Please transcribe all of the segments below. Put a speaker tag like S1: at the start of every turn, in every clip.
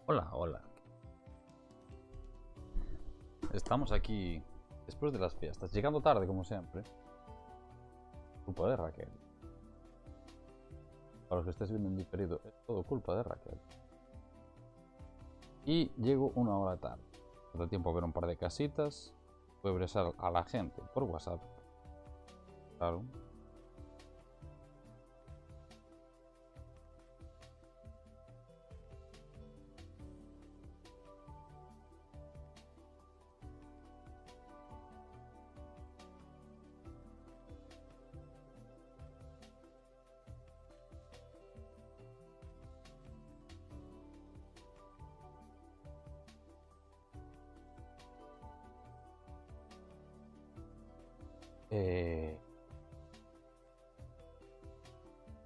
S1: Hola, hola. Estamos aquí después de las fiestas, llegando tarde como siempre. Culpa de Raquel. Para los que estéis viendo en diferido, es todo culpa de Raquel. Y llego una hora tarde. No da tiempo a ver un par de casitas. Voy a abrazar a la gente por WhatsApp. Claro.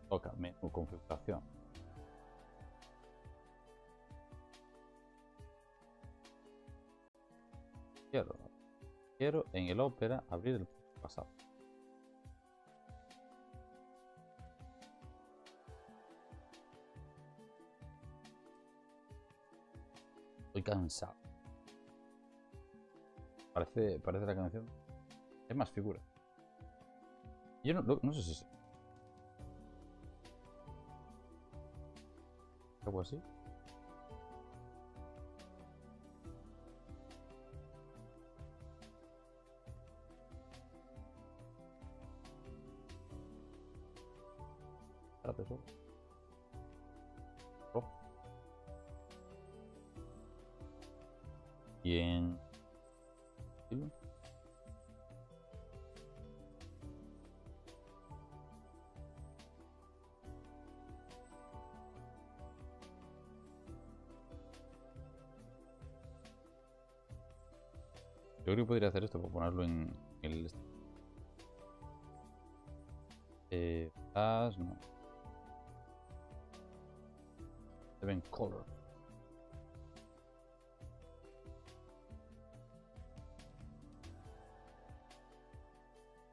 S1: Toca menú configuración. Quiero en el Opera abrir el WhatsApp. Estoy cansado. Parece la canción. Hay más figuras. Yo no sé si algo así. Espérate solo. Oh. Bien. Yo creo que podría hacer esto para ponerlo en el... no. Se ven color.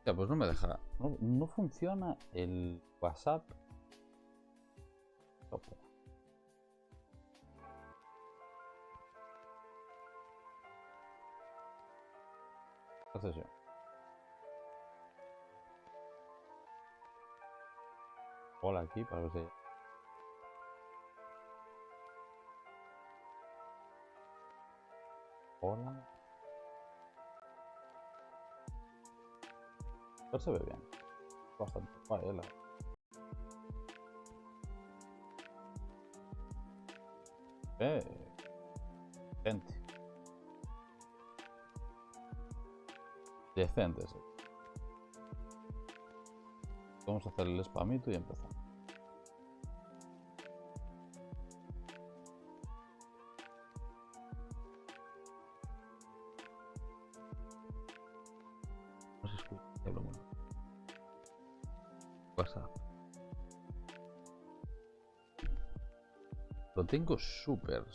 S1: Ya, pues no me deja. No funciona el WhatsApp. Opera. Esta sesión. Hola aquí para que se... Hola. Pero se ve bien. Bastante guay, gente. Decentes. Vamos a hacer el spamito y empezamos. No se escucha, hablo muy bien. WhatsApp. Lo tengo súper.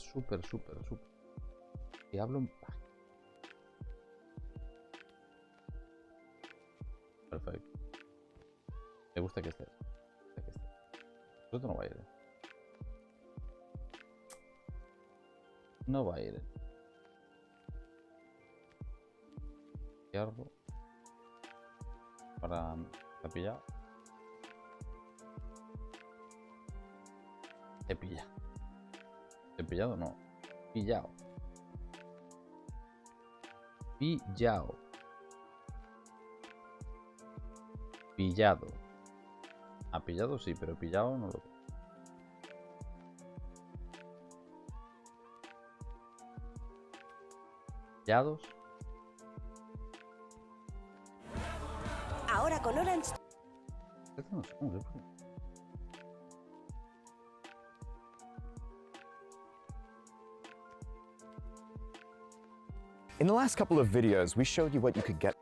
S1: Y hablo... Perfecto. Me gusta que esté. Esto no va a ir. No va a ir. Cierro. Para cepillar. Cepilla. Cepillado no. Pillado. Pillado. Pillado. Ah, pillado sí, pero pillado no lo... Pillados.
S2: Ahora con Orange.
S1: Esto no sé cómo se pone.
S3: In the last couple of videos, we showed you what you could get.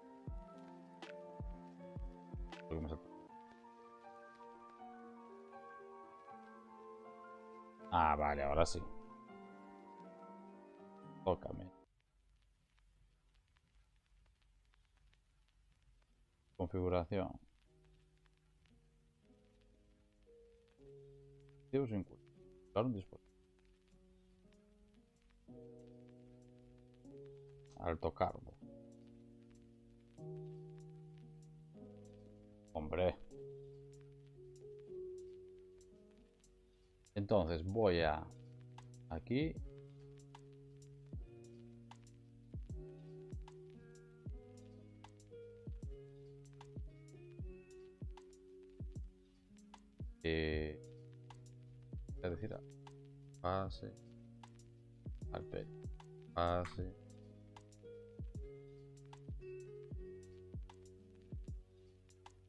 S1: Ah, vale, ahora sí. Tócame. Configuración. Sin claro, un dispositivo. al tocarlo. Hombre. Entonces voy a aquí. Es decir, pase al pelo, pase,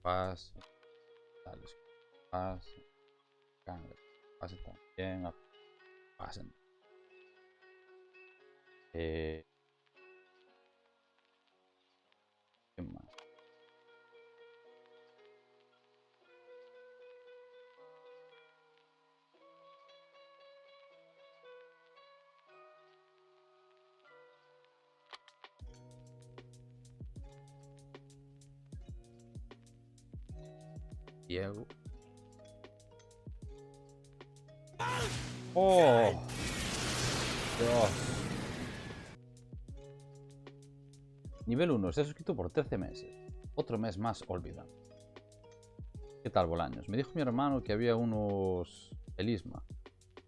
S1: pase, tales, pase, cambia, pase también, pasen. ¿Qué más? Diego. ¡Oh! Dios. Nivel 1. Se ha suscrito por 13 meses. Otro mes más olvidado. ¿Qué tal, Bolaños? Me dijo mi hermano que había unos... El Isma.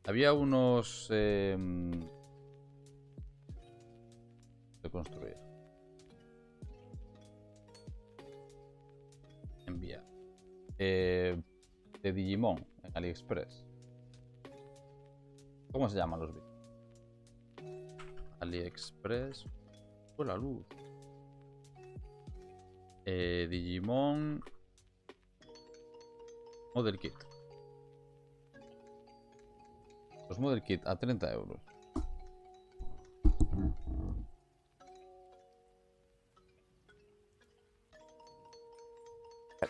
S1: Había unos... de construir. Enviar. De Digimon en AliExpress. ¿Cómo se llaman los vídeos? AliExpress. Fue la luz. Digimon Model Kit. Los Model Kit a 30 euros.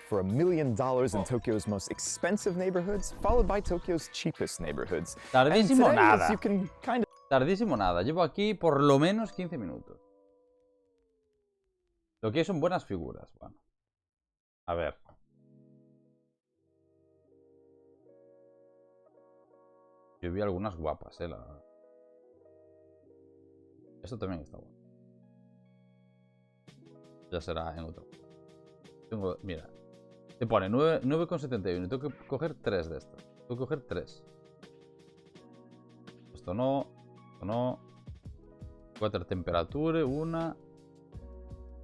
S3: For $1 million in Tokyo's most expensive neighborhoods, followed by Tokyo's cheapest neighborhoods.
S1: Tardísimo
S3: And today,
S1: nada.
S3: as you can kind of...
S1: Tardísimo nada. Llevo aquí por lo menos 15 minutos. Lo que hay son buenas figuras. Bueno. A ver. Yo vi algunas guapas, Esto también está bueno. Ya será en otro. Mira. Te pone 9,71. Tengo que coger 3 de estas. Tengo que coger 3. Esto no. Esto no. 4 temperature. Una.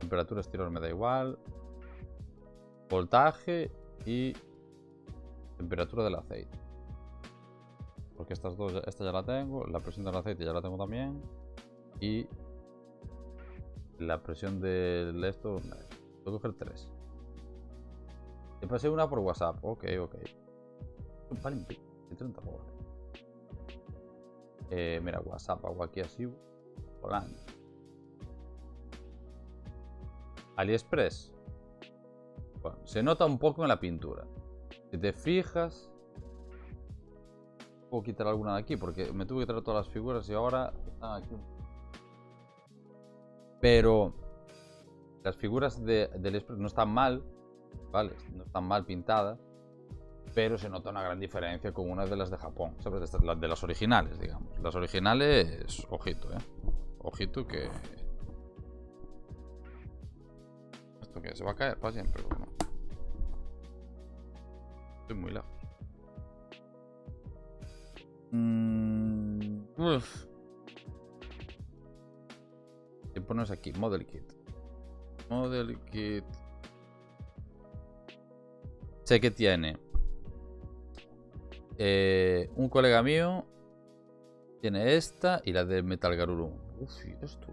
S1: Temperatura exterior me da igual. Voltaje y temperatura del aceite. Porque estas dos, esta ya la tengo. La presión del aceite ya la tengo también. Y la presión del esto. Tengo que coger 3. Te pasé una por WhatsApp. Ok. Vale, 30 por. Mira, WhatsApp hago aquí así. Volando. AliExpress. Bueno, se nota un poco en la pintura. Si te fijas. Puedo quitar alguna de aquí porque me tuve que traer todas las figuras y ahora están aquí. Pero las figuras del AliExpress no están mal. ¿Vale? No están mal pintadas, pero se nota una gran diferencia con una de las de Japón, ¿sabes? De las originales, digamos. Las originales, ojito, ojito que... ¿Esto qué? ¿Se va a caer para siempre? Bueno. Estoy muy lejos. Y pones aquí, Model Kit. Model Kit... Sé que tiene un colega mío. Tiene esta y la de Metal Garuru. Uf, esto.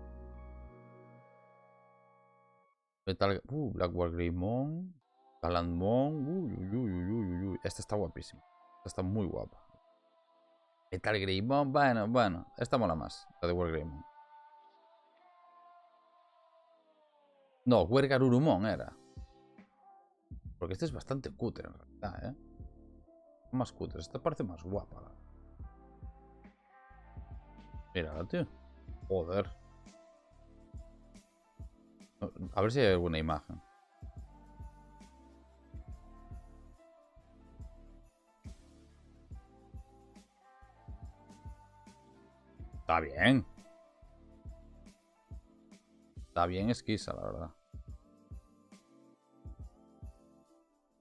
S1: Black War Greymon. Galandmon. Uy. Esta está guapísima. Esta está muy guapa. Metal Greymon. Bueno. Esta mola más. La de War Greymon. No, War Garurumon era. Porque este es bastante cutre en realidad, Más cutre. Esta parece más guapa. Mírala, tío. Joder. A ver si hay alguna imagen. Está bien. Está bien esquisa, la verdad.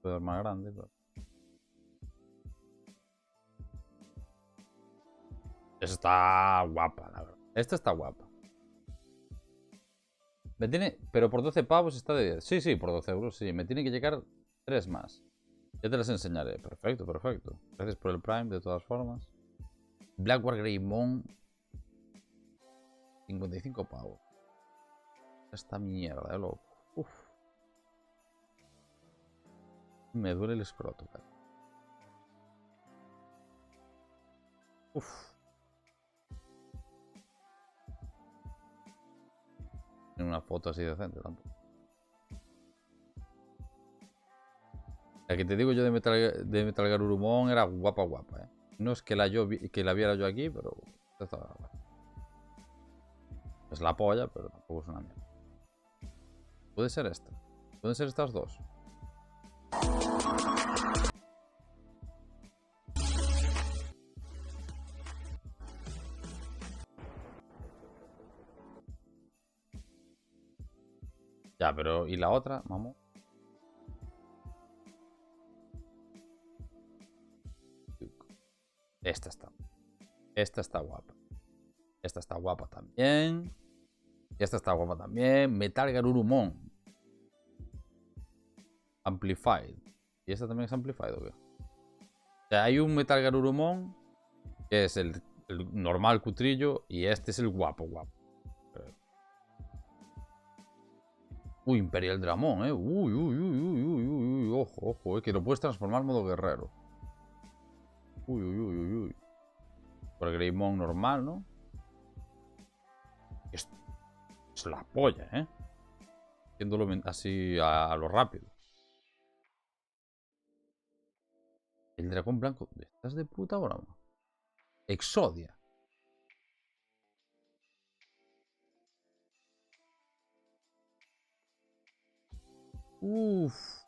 S1: Puede ser más grande, pero... Esta está guapa, la verdad. Esta está guapa. Me tiene... Pero por 12 pavos está de 10. Sí, sí, por 12 euros, sí. Me tiene que llegar 3 más. Ya te las enseñaré. Perfecto, perfecto. Gracias por el Prime, de todas formas. Blackboard Greymon. 55 pavos. Esta mierda, loco. Uf. Me duele el escroto, cara. Uf. En una foto así decente tampoco. La que te digo yo de Metal Garurumon era guapa, guapa, ¿eh? No es que la viera yo aquí, pero... Estaba guapa. Es la polla, pero tampoco es una mierda. Puede ser esta. Pueden ser estas dos. Ya, pero... ¿Y la otra, mamón? Esta está. Esta está guapa. Esta está guapa también. Esta está guapa también. Metal Garurumon. Amplified. ¿Y esta también es Amplified o qué? O sea, hay un Metal Garurumon que es el normal cutrillo y este es el guapo, guapo. Uy, Imperial Dramón, Uy, uy, uy, uy, uy, uy, uy. Ojo, ojo, que lo puedes transformar en modo guerrero. Uy, uy, uy, uy, uy. Por el Greymon normal, ¿no? Es la polla, Haciéndolo así a lo rápido. El dragón blanco. ¿Estás de puta broma? Exodia. Uff.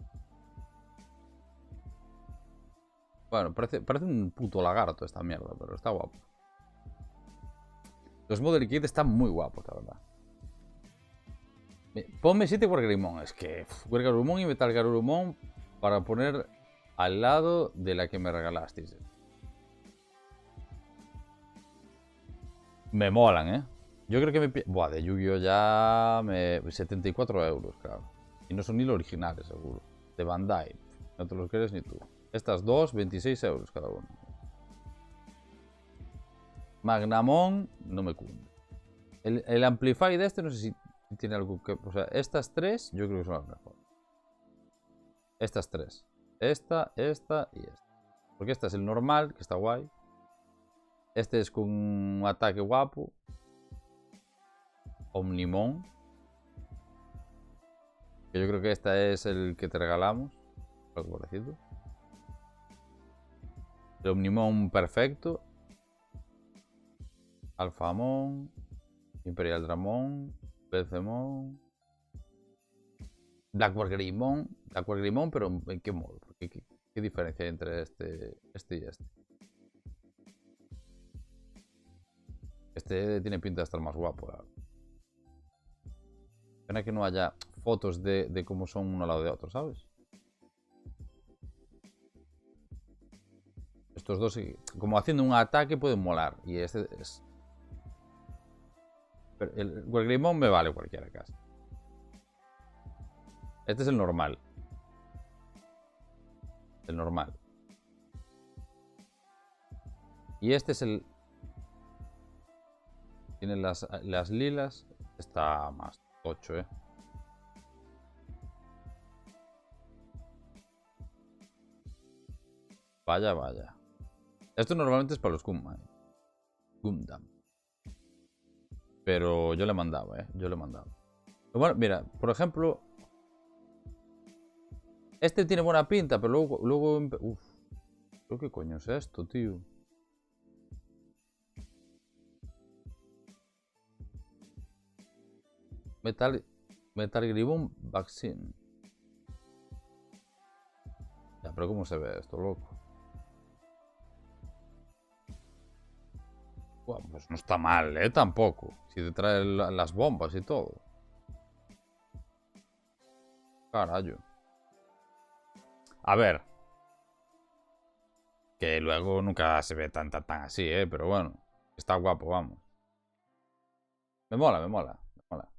S1: Bueno, parece un puto lagarto esta mierda, pero está guapo. Los Model Kit están muy guapos, la verdad. Ponme 7 Wargreymon. Es que Wargreymon y Metal Garurumon para poner al lado de la que me regalasteis. Me molan, Yo creo que me... Buah, de Yu-Gi-Oh ya... 74 euros, claro. Y no son ni los originales, seguro. De Bandai. No te los quieres ni tú. Estas dos, 26 euros cada uno. Magnamon, no me cunde. El Amplify de este no sé si tiene algo que... O sea, estas tres yo creo que son las mejores. Estas tres. Esta y esta. Porque esta es el normal, que está guay. Este es con un ataque guapo. Omnimon. Que yo creo que este es el que te regalamos. Algo parecido. El Omnimon perfecto. Alphamon. Imperial Dramon. Belcemon. Blackboard Greymon. Blackboard Greymon, pero ¿en qué modo? ¿Qué diferencia hay entre este y este? Este tiene pinta de estar más guapo, la verdad. Pena que no haya fotos de cómo son uno al lado de otro, ¿sabes? Estos dos, como haciendo un ataque, pueden molar. Y este es... Pero el Greymon me vale cualquiera casi. Este es el normal. El normal. Y este es el... Tiene las lilas. Está más tocho, Vaya, vaya. Esto normalmente es para los Gundam. Pero yo le mandaba, Yo le mandaba. Bueno, mira, por ejemplo... Este tiene buena pinta, pero luego... Uf. ¿Qué coño es esto, tío? Metal Greymon Vaccine. Ya, pero ¿cómo se ve esto, loco? Bueno, pues no está mal, tampoco. Si te trae las bombas y todo. Carajo. A ver. Que luego nunca se ve tan así, pero bueno. Está guapo, vamos. Me mola, me mola. Me mola.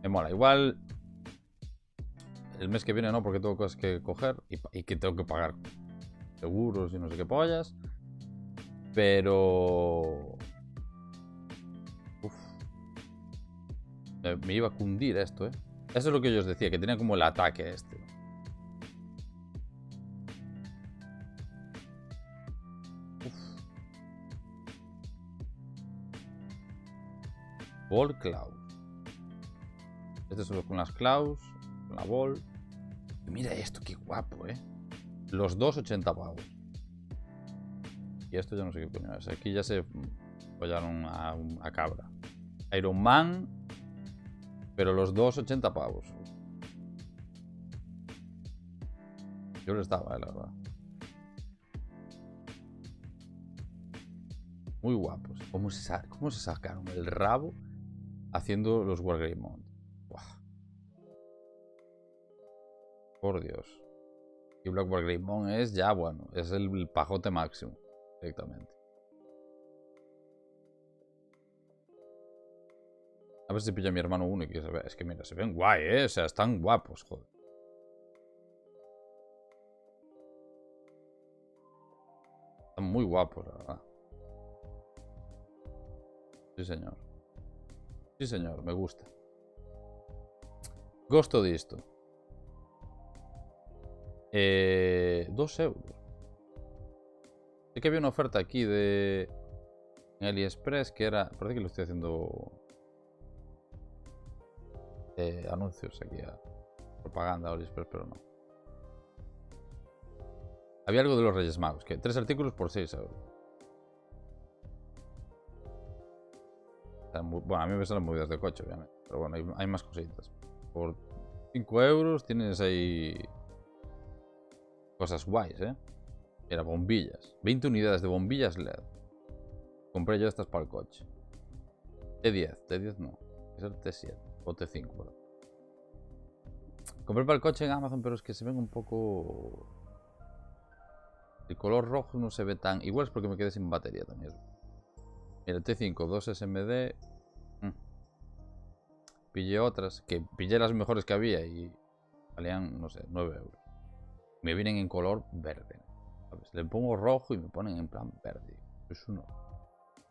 S1: Me mola. Igual el mes que viene no, porque tengo cosas que coger y que tengo que pagar seguros y no sé qué pollas. Pero... Uf. Me iba a cundir esto, Eso es lo que yo os decía, que tenía como el ataque este. Uf. Ball Cloud. Este solo con las Clouds, con la Ball. Y mira esto, qué guapo, Los dos 80 pavos. Y esto ya no sé qué coño es. Aquí ya se follaron a cabra. Iron Man. Pero los dos 80 pavos. Yo les daba, la verdad. Muy guapos. ¿Cómo se sacaron el rabo haciendo los Wargreymon? Por Dios. Y Black Wargreymon es ya, bueno, es el pajote máximo. Directamente. A ver si pilla a mi hermano uno y que se ve. Es que mira, se ven guay, O sea, están guapos, joder. Están muy guapos, la verdad. Sí, señor. Sí, señor, me gusta. Gosto de esto. 2 euros. Sí que había una oferta aquí en AliExpress que era... Parece que lo estoy haciendo... anuncios aquí propaganda de AliExpress, pero no. Había algo de los Reyes Magos, que 3 artículos por 6 euros. Bueno, a mí me salen movidas de coche, obviamente. Pero bueno, hay más cositas. Por 5 euros tienes ahí cosas guays, Era bombillas. 20 unidades de bombillas LED. Compré yo estas para el coche. T10 no. Es el T7 o T5. Perdón. Compré para el coche en Amazon, pero es que se ven un poco... El color rojo no se ve tan... Igual es porque me quedé sin batería también. Mira, el T5, 2 SMD. Pillé otras, que pillé las mejores que había y valían, no sé, 9 euros. Me vienen en color verde. ¿Sabes? Le pongo rojo y me ponen en plan verde. Es uno.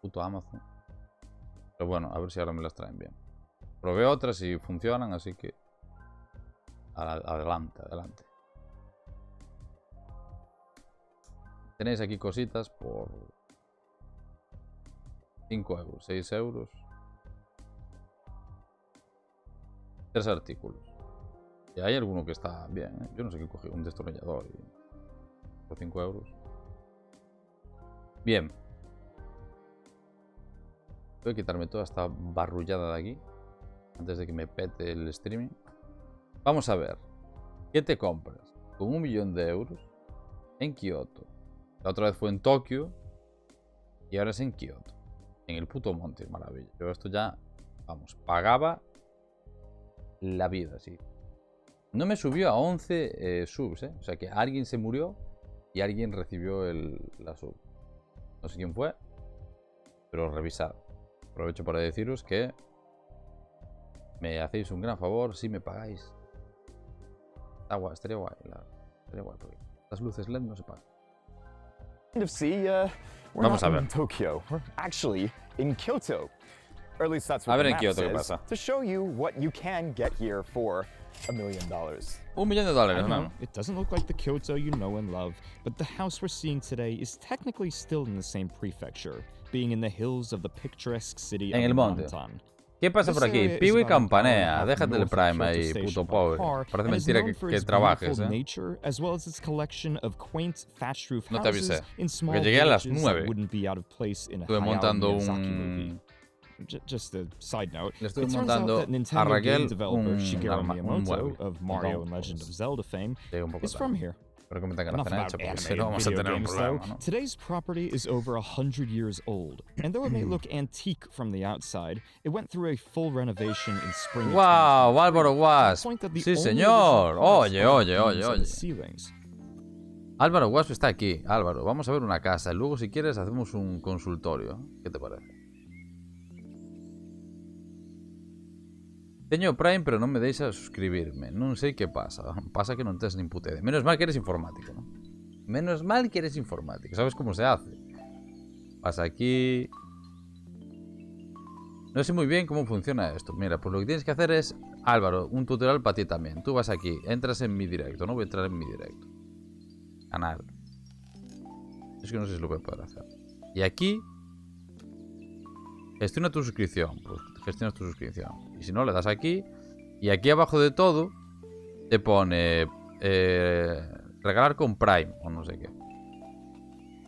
S1: Puto Amazon. Pero bueno, a ver si ahora me las traen bien. Probé otras y funcionan, así que... Adelante. Tenéis aquí cositas por 5 euros, 6 euros. 3 artículos. Y hay alguno que está bien, Yo no sé qué cogí, un destornillador por 5 euros. Bien. Voy a quitarme toda esta barrullada de aquí antes de que me pete el streaming. Vamos a ver. ¿Qué te compras con 1 millón de euros en Kioto? La otra vez fue en Tokio y ahora es en Kioto. En el puto monte, maravilla. Yo esto ya, vamos, pagaba la vida, sí. No me subió a 11 subs, O sea que alguien se murió y alguien recibió la sub. No sé quién fue, pero revisad. Aprovecho para deciros que me hacéis un gran favor si me pagáis. Está guay, estaría guay, porque las luces LED no se pagan.
S3: Vamos
S1: a ver.
S3: In Tokyo. We're actually in Kyoto. Or at least that's what
S1: A ver
S3: the
S1: en
S3: map
S1: Kyoto qué
S3: says,
S1: pasa.
S3: to show you what you can get here for $1 million.
S1: $1 millón, ¿no?
S2: It doesn't look like the Kyoto you know and love, but the house we're seeing today is technically still in the same prefecture, being in the hills of the picturesque city
S1: En
S2: of
S1: el monte.
S2: Nantan.
S1: ¿Qué pasa por aquí? Piwi campanea. Déjate el Prime ahí, puto pobre. Parece mentira que trabajes, No te avisé. Porque llegué a las 9. Estuve montando un...
S2: Just a side note.
S1: Le estoy montando a Raquel un mueble.
S2: of Mario and Legend of Zelda fame is from here.
S1: Espero que me tengan la
S2: Enough
S1: cena
S2: about
S1: hecha, porque si
S2: animated
S1: no vamos a
S2: video
S1: tener un
S2: games,
S1: problema,
S2: though.
S1: ¿no?
S2: Today's property is over 100 years old, and though it may look antique from the outside, it went through a full renovation in spring of
S1: ¡Wow!
S2: 2023,
S1: Álvaro
S2: to the
S1: Wasp.
S2: point that the
S1: Sí,
S2: only
S1: señor.
S2: original parts
S1: Oye,
S2: are the
S1: oye, oye,
S2: beams and
S1: oye.
S2: the ceilings.
S1: Álvaro Wasp está aquí. Álvaro, vamos a ver una casa. Luego, si quieres, hacemos un consultorio. ¿Qué te parece? Teño Prime, pero non me deixa suscribirme. Non sei que pasa. Pasa que non tes nin puta idea. Menos mal que eres informático, ¿no? Menos mal que eres informático. ¿Sabes cómo se hace? Pasa aquí. No sé muy bien cómo funciona esto. Mira, pues lo que tienes que hacer es... Álvaro, un tutorial para ti también. Tú vas aquí, entras en mi directo. No voy a entrar en mi directo. Canal. Es que no sé si lo voy a poder hacer. Y aquí... Gestiona tu suscripción. Pues gestionas tu suscripción. Y si no, le das aquí. Y aquí abajo de todo te pone regalar con Prime. O no sé qué.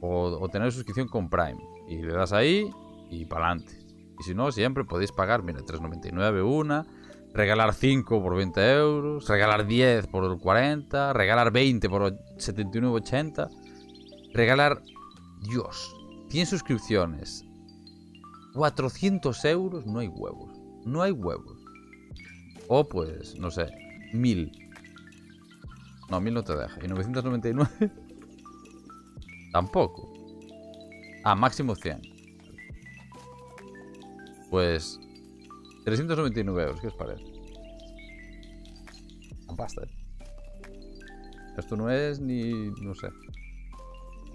S1: O tener suscripción con Prime. Y le das ahí y para adelante. Y si no, siempre podéis pagar. Mira, 3,99 una. Regalar 5 por 20 euros. Regalar 10 por 40. Regalar 20 por 79,80. Regalar... Dios. 100 suscripciones. 400 euros, no hay huevos. No hay huevos. O pues, no sé, 1000. No, 1000 no te deja. ¿Y 999? Tampoco. Ah, máximo 100. Pues 399 euros, ¿qué os parece? La pasta, ¿eh? Esto no es ni, no sé,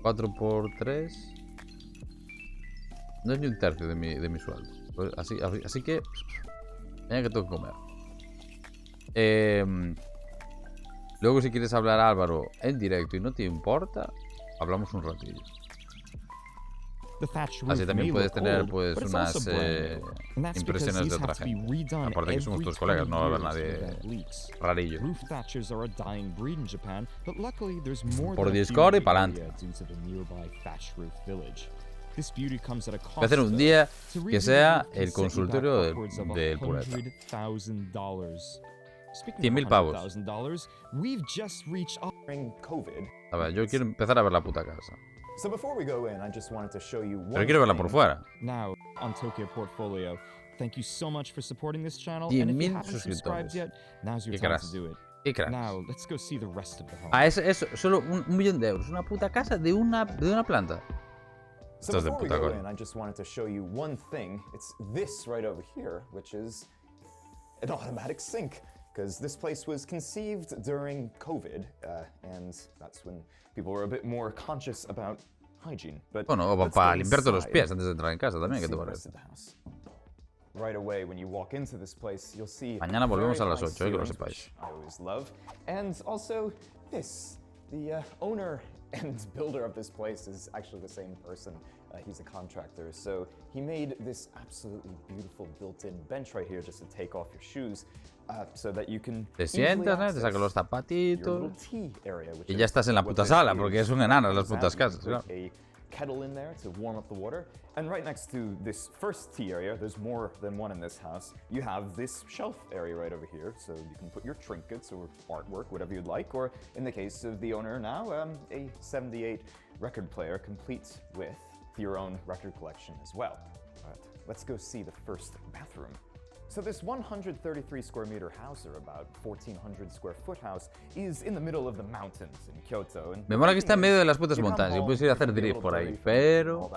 S1: 4 por 3. No es ni un tercio de mi sueldo. Pues así que... Venga que tengo que comer. Luego si quieres hablar, Álvaro, en directo y no te importa, hablamos un ratillo. Así también puedes tener pues unas impresiones de otra gente. Aparte que somos tus colegas, no va a haber nadie rarillo. Por Discord y para adelante. Voy a hacer un día que sea el consultorio del pureta. 100.000 pavos. A ver, yo quiero empezar a ver la puta casa. Pero quiero verla por fuera. 10.000 suscriptores. Qué cracks. Qué cracks. Ah, es solo 1.000.000 de euros. Una puta casa de una planta.
S3: So before we go in, I just wanted to show you one thing. It's this right over here, which is an automatic sink. Because this place was conceived during COVID, and that's when people were a bit more conscious about hygiene. But
S1: bueno, para limpiarte los pies antes de entrar en casa también, ¿qué te parece?
S3: Right away, when you walk into this place, you'll see
S1: mañana volvemos a las 8, que lo sepáis.
S3: I always love. And also this, the owner and builder of this place is actually the same person. He's a contractor, so he made this absolutely beautiful built-in bench right here just to take off your shoes, so that you can
S1: te sientas, ¿no? Te sacas los zapatitos y ya estás en la puta sala, porque es un enano las putas casas, claro.
S3: Kettle in there to warm up the water, and right next to this first tea area, there's more than one in this house, you have this shelf area right over here, so you can put your trinkets or artwork, whatever you'd like, or in the case of the owner now, a 78 record player complete with your own record collection as well. But let's go see the first bathroom. So this 133 square meter house, or about 1,400 square foot house, is in the middle of the mountains in Kyoto. And
S1: me mola que está en medio de las putas montañas y puedes ir a hacer drift por ahí, pero...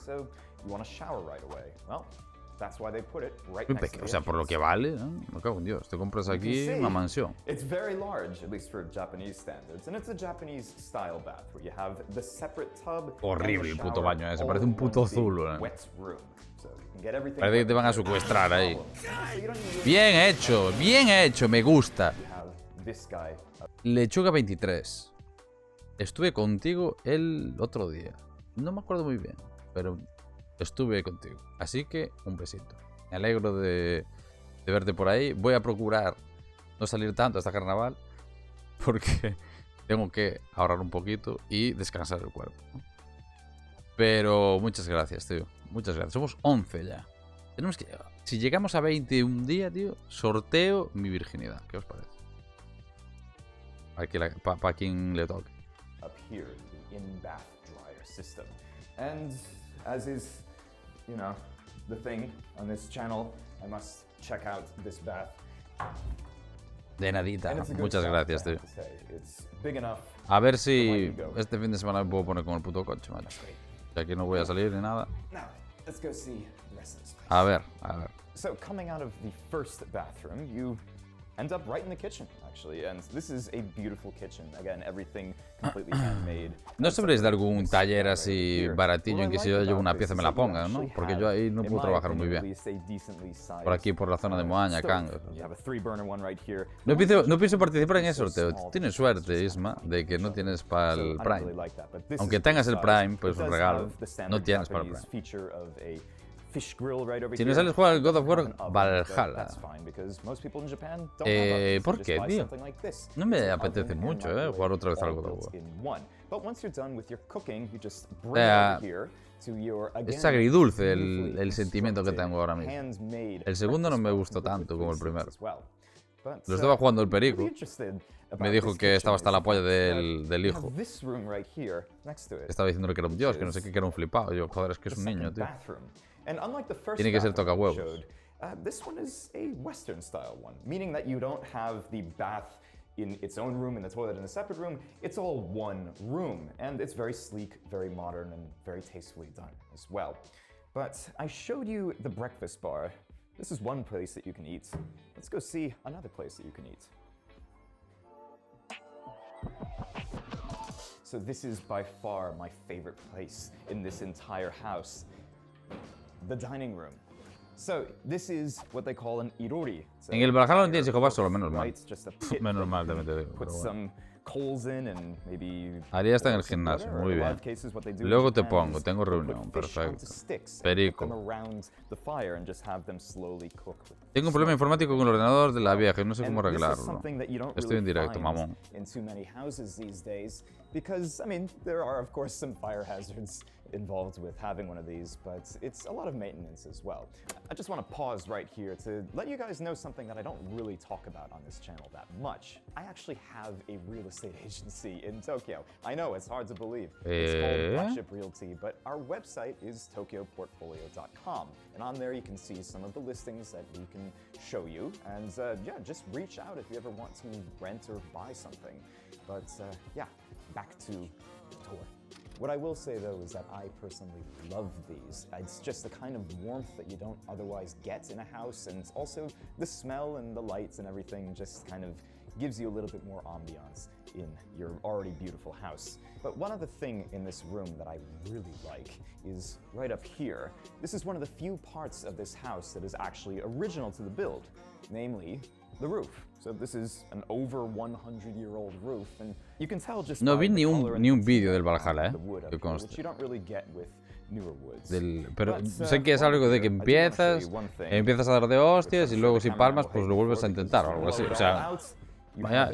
S3: So you want to shower right away. Well, that's why they put it right next to the
S1: o sea, por lo que vale, ¿no? Me cago en Dios, te compras aquí una mansión.
S3: It's very large, at least for Japanese standards, and it's a Japanese style bath where you have the separate tub.
S1: Horrible el puto baño, se parece un puto zulo, ¿eh?
S3: Wet room.
S1: Parece que te van a secuestrar ahí. Bien hecho, me gusta. Lechuga 23. Estuve contigo el otro día. No me acuerdo muy bien, pero estuve contigo. Así que un besito. Me alegro de verte por ahí. Voy a procurar no salir tanto hasta carnaval, porque tengo que ahorrar un poquito y descansar el cuerpo. Pero muchas gracias, tío. Muchas gracias. Somos 11 ya. Tenemos que... Si llegamos a 20 un día, tío, sorteo mi virginidad. ¿Qué os parece? Para quien le toque.
S3: up here, the in-bath dryer system. And as is, you know, the thing on this channel, I must check out this bath.
S1: De nadita.
S3: And it's a good
S1: Muchas
S3: size,
S1: gracias,
S3: I
S1: tío.
S3: have to say. It's big enough.
S1: A ver si
S3: for letting you go.
S1: este fin de semana me puedo poner con el puto coche, macho. Que aquí no voy a salir ni nada.
S3: Now, let's go see the rest of this place.
S1: A ver, a ver.
S3: So coming out of the first bathroom, you end up right in the kitchen, actually. And this is a beautiful kitchen. Again, everything completely handmade.
S1: ¿No sabréis de algún taller así baratillo en que si yo llevo una pieza me la ponga, no? Porque yo ahí no puedo trabajar muy bien. Por aquí, por la zona de Moaña, Cangas. No pienso participar en ese sorteo. Tienes suerte, Isma, de que no tienes para el Prime. Aunque tengas el Prime, pues un regalo. No tienes para el Prime. Si no sales, juega el God of War Valhalla. ¿Por qué, tío? No me apetece mucho, jugar otra vez al God of War. Es agridulce el sentimiento que tengo ahora mismo. El segundo no me gustó tanto como el primero. Lo estaba jugando el Perico. Me dijo que estaba hasta la polla del hijo. Estaba diciéndole que era un dios, que no sé qué, que era un flipado. Y yo, joder, es que es un niño, tío. Tiene que ser toca huevos.
S3: This one is a Western style one, meaning that you don't have the bath in its own room and the toilet in a separate room. It's all one room, and it's very sleek, very modern, and very tastefully done as well. But I showed you the breakfast bar. This is one place that you can eat. Let's go see another place that you can eat. So this is by far my favorite place in this entire house. The dining room. So this is what they call an irori.
S1: En el Valhalla no tienes que jugar solo, menos mal.
S3: It's just a pit
S1: Menos mal, también te digo.
S3: put some coals in and maybe
S1: Haría está en el gimnasio, muy bien. Luego te pongo, tengo reunión, perfecto. Perico. Tengo un problema informático con el ordenador de la vieja y no sé cómo arreglarlo. Estoy en directo, mamón.
S3: Because, I mean, there are, of course, some fire hazards involved with having one of these, but it's a lot of maintenance as well. I just want to pause right here to let you guys know something that I don't really talk about on this channel that much. I actually have a real estate agency in Tokyo. I know, it's hard to believe. It's called Blackship Realty, but our website is tokyoportfolio.com. And on there you can see some of the listings that we can show you. And yeah, just reach out if you ever want to rent or buy something. But yeah. Back to the tour. What I will say though is that I personally love these. It's just the kind of warmth that you don't otherwise get in a house, and also the smell and the lights and everything just kind of gives you a little bit more ambiance in your already beautiful house. But one other thing in this room that I really like is right up here. This is one of the few parts of this house that is actually original to the build, namely the roof. So this is an over 100-year-old roof, and you can tell just
S1: no vi ni un vídeo del Valhalla, que conste.
S3: Which you don't really get with newer woods.
S1: Pero sé que es algo de que empiezas a dar de hostias y luego si palmas pues lo vuelves a intentar o algo así. O sea, vaya,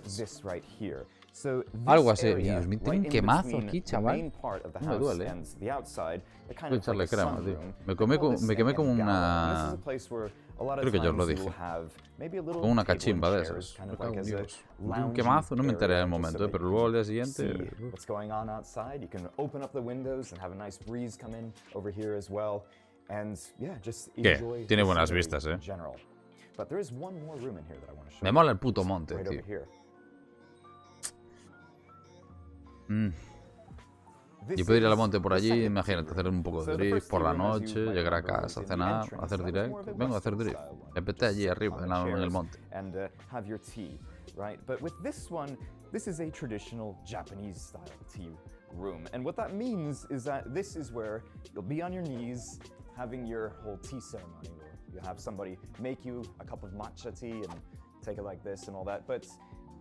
S1: algo así. Dios mío, tengo un quemazo aquí, chaval. No me duele. Voy a echarle crema, tío. Me quemé como una... Creo que yo os lo dije. Con una cachimba de esas. Me cago en Dios. Un quemazo, no me enteré en el momento, pero luego al día siguiente... ¿Qué? Tiene buenas vistas, Me mola el puto monte, tío. Y puedo ir al monte por allí, imagínate, hacer un poco de drift por la noche, llegar a casa, cenar, hacer directo. Vengo a hacer drift. Me peté allí arriba, en el monte.
S3: But with this one, this is a traditional Japanese style tea room. And what that means is that this is where you'll be on your knees having your whole tea ceremony, where you have somebody make you a cup of matcha tea and take it like this and all that. But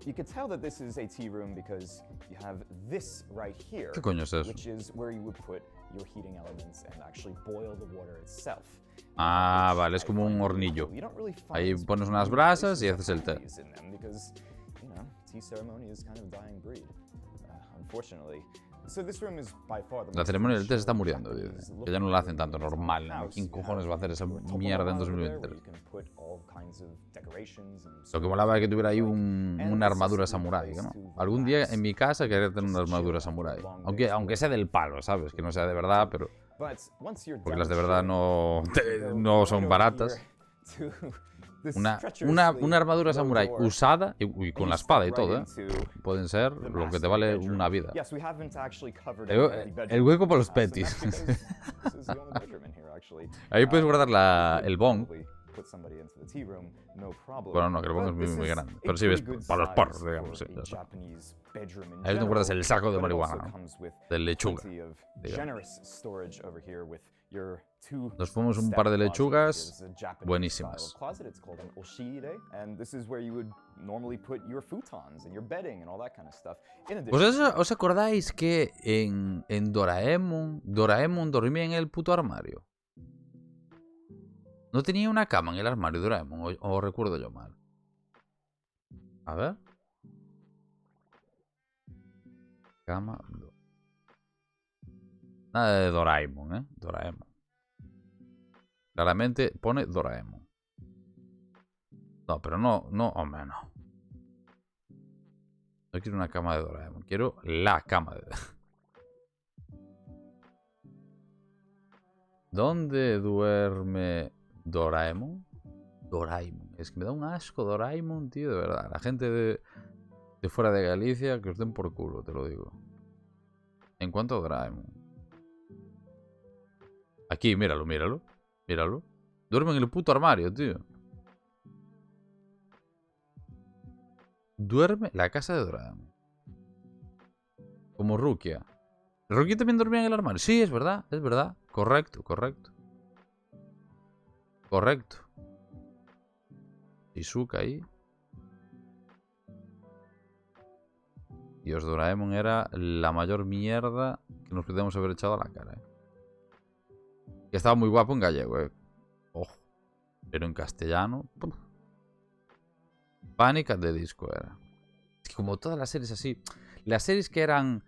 S3: you could tell that this is a tea room because you have this right here,
S1: ¿Qué coño es eso?
S3: which is where you would put your heating elements and actually boil the water itself.
S1: Ah, vale, es como un hornillo. Ahí pones unas brasas y haces el té.
S3: Because, you know, tea ceremony is kind of dying breed, unfortunately. So this room is by far the
S1: La
S3: most
S1: ceremonia del té se está
S3: traditional
S1: muriendo, dice.
S3: Japanese
S1: Que ya no la hacen tanto
S3: looking
S1: normal.
S3: house.
S1: ¿Quién
S3: You
S1: cojones
S3: have
S1: va a hacer esa
S3: your topo
S1: mierda en
S3: bar over there, where
S1: 2023?
S3: you can put all kinds of decorations and
S1: Lo que molaba es que tuviera ahí
S3: And
S1: una
S3: this is
S1: armadura
S3: a good
S1: samurái,
S3: place
S1: ¿no?
S3: to
S1: Algún día
S3: relax,
S1: en mi casa quería tener una
S3: just chill
S1: armadura
S3: after a
S1: samurái.
S3: long
S1: Aunque
S3: day's
S1: sea
S3: work.
S1: del palo, ¿sabes? Que no sea de verdad, pero...
S3: But once you're
S1: Porque
S3: done
S1: las de verdad
S3: chilling,
S1: no,
S3: you can go
S1: no
S3: right
S1: son
S3: over
S1: baratas.
S3: here to this
S1: Una
S3: treacherously
S1: armadura
S3: low
S1: samurái
S3: door,
S1: usada y
S3: and
S1: con
S3: you
S1: la
S3: step
S1: espada y
S3: right
S1: todo, ¿eh?
S3: into
S1: Pueden ser
S3: the
S1: lo que te
S3: master
S1: vale
S3: bedroom.
S1: una vida.
S3: Yes, we haven't actually covered
S1: El,
S3: any bedrooms
S1: el hueco
S3: in
S1: para
S3: this
S1: los
S3: house, and
S1: petis.
S3: that's because this is the only bedroom in here, actually.
S1: Ahí puedes guardar
S3: You could
S1: el bong.
S3: probably put somebody into the tea room, no problem.
S1: Bueno, no, que el bong
S3: But
S1: es muy,
S3: this
S1: muy
S3: is
S1: grande.
S3: a
S1: Pero sí ves,
S3: pretty good
S1: para los porros,
S3: size
S1: digamos, sí.
S3: for
S1: Ya
S3: a
S1: está.
S3: Japanese bedroom in
S1: Ahí es donde guardas el saco de
S3: general, but it
S1: marihuana,
S3: also
S1: ¿no?
S3: comes with
S1: De lechuga.
S3: plenty of
S1: digamos.
S3: generous storage over here with your two
S1: Nos fuimos un
S3: step
S1: par de
S3: closet.
S1: lechugas
S3: It is a Japanese
S1: buenísimas.
S3: style closet. It's called an oshiire, and this is where you would normally put your futons and your bedding and all that kind of stuff. In addition,
S1: ¿Vosotros os acordáis que en Doraemon dormía en el puto armario? ¿No tenía una cama en el armario Doraemon? ¿O recuerdo yo mal? A ver. Cama. Nada de Doraemon, ¿eh? Doraemon. Claramente pone Doraemon. No, pero no, hombre, no. No quiero una cama de Doraemon. Quiero la cama de... ¿Dónde duerme Doraemon? Doraemon. Es que me da un asco Doraemon, tío, de verdad. La gente de fuera de Galicia, que os den por culo, te lo digo. En cuanto a Doraemon. Aquí, míralo, míralo. Míralo. Duerme en el puto armario, tío. Duerme la casa de Doraemon. Como Rukia. ¿Rukia también dormía en el armario? Sí, es verdad, es verdad. Correcto, correcto. Correcto. Shizuka ahí. Dios, Doraemon era la mayor mierda que nos pudiéramos haber echado a la cara, ¿eh? Que estaba muy guapo en gallego, ¿eh? Ojo. Pero en castellano... ¡puf! Pánica de disco era. Es que como todas las series así... Las series que eran...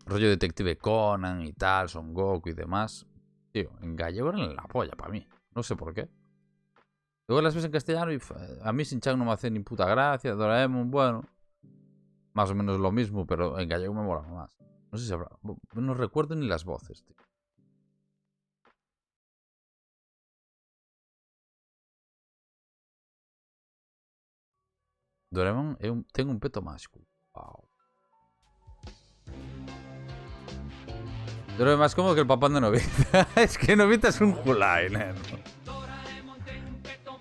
S1: rollo Detective Conan y tal, Son Goku y demás... Tío, en gallego eran la polla para mí. No sé por qué. Luego las ves en castellano y a mí Shin-chan no me hace ni puta gracia. Doraemon, bueno, más o menos lo mismo, pero en gallego me mola más. No sé si habrá... No recuerdo ni las voces, tío. Doraemon tengo un peto mágico. Wow. Doraemon es más cómodo que el papá de Novita. Es que Novita es un Julai, neno.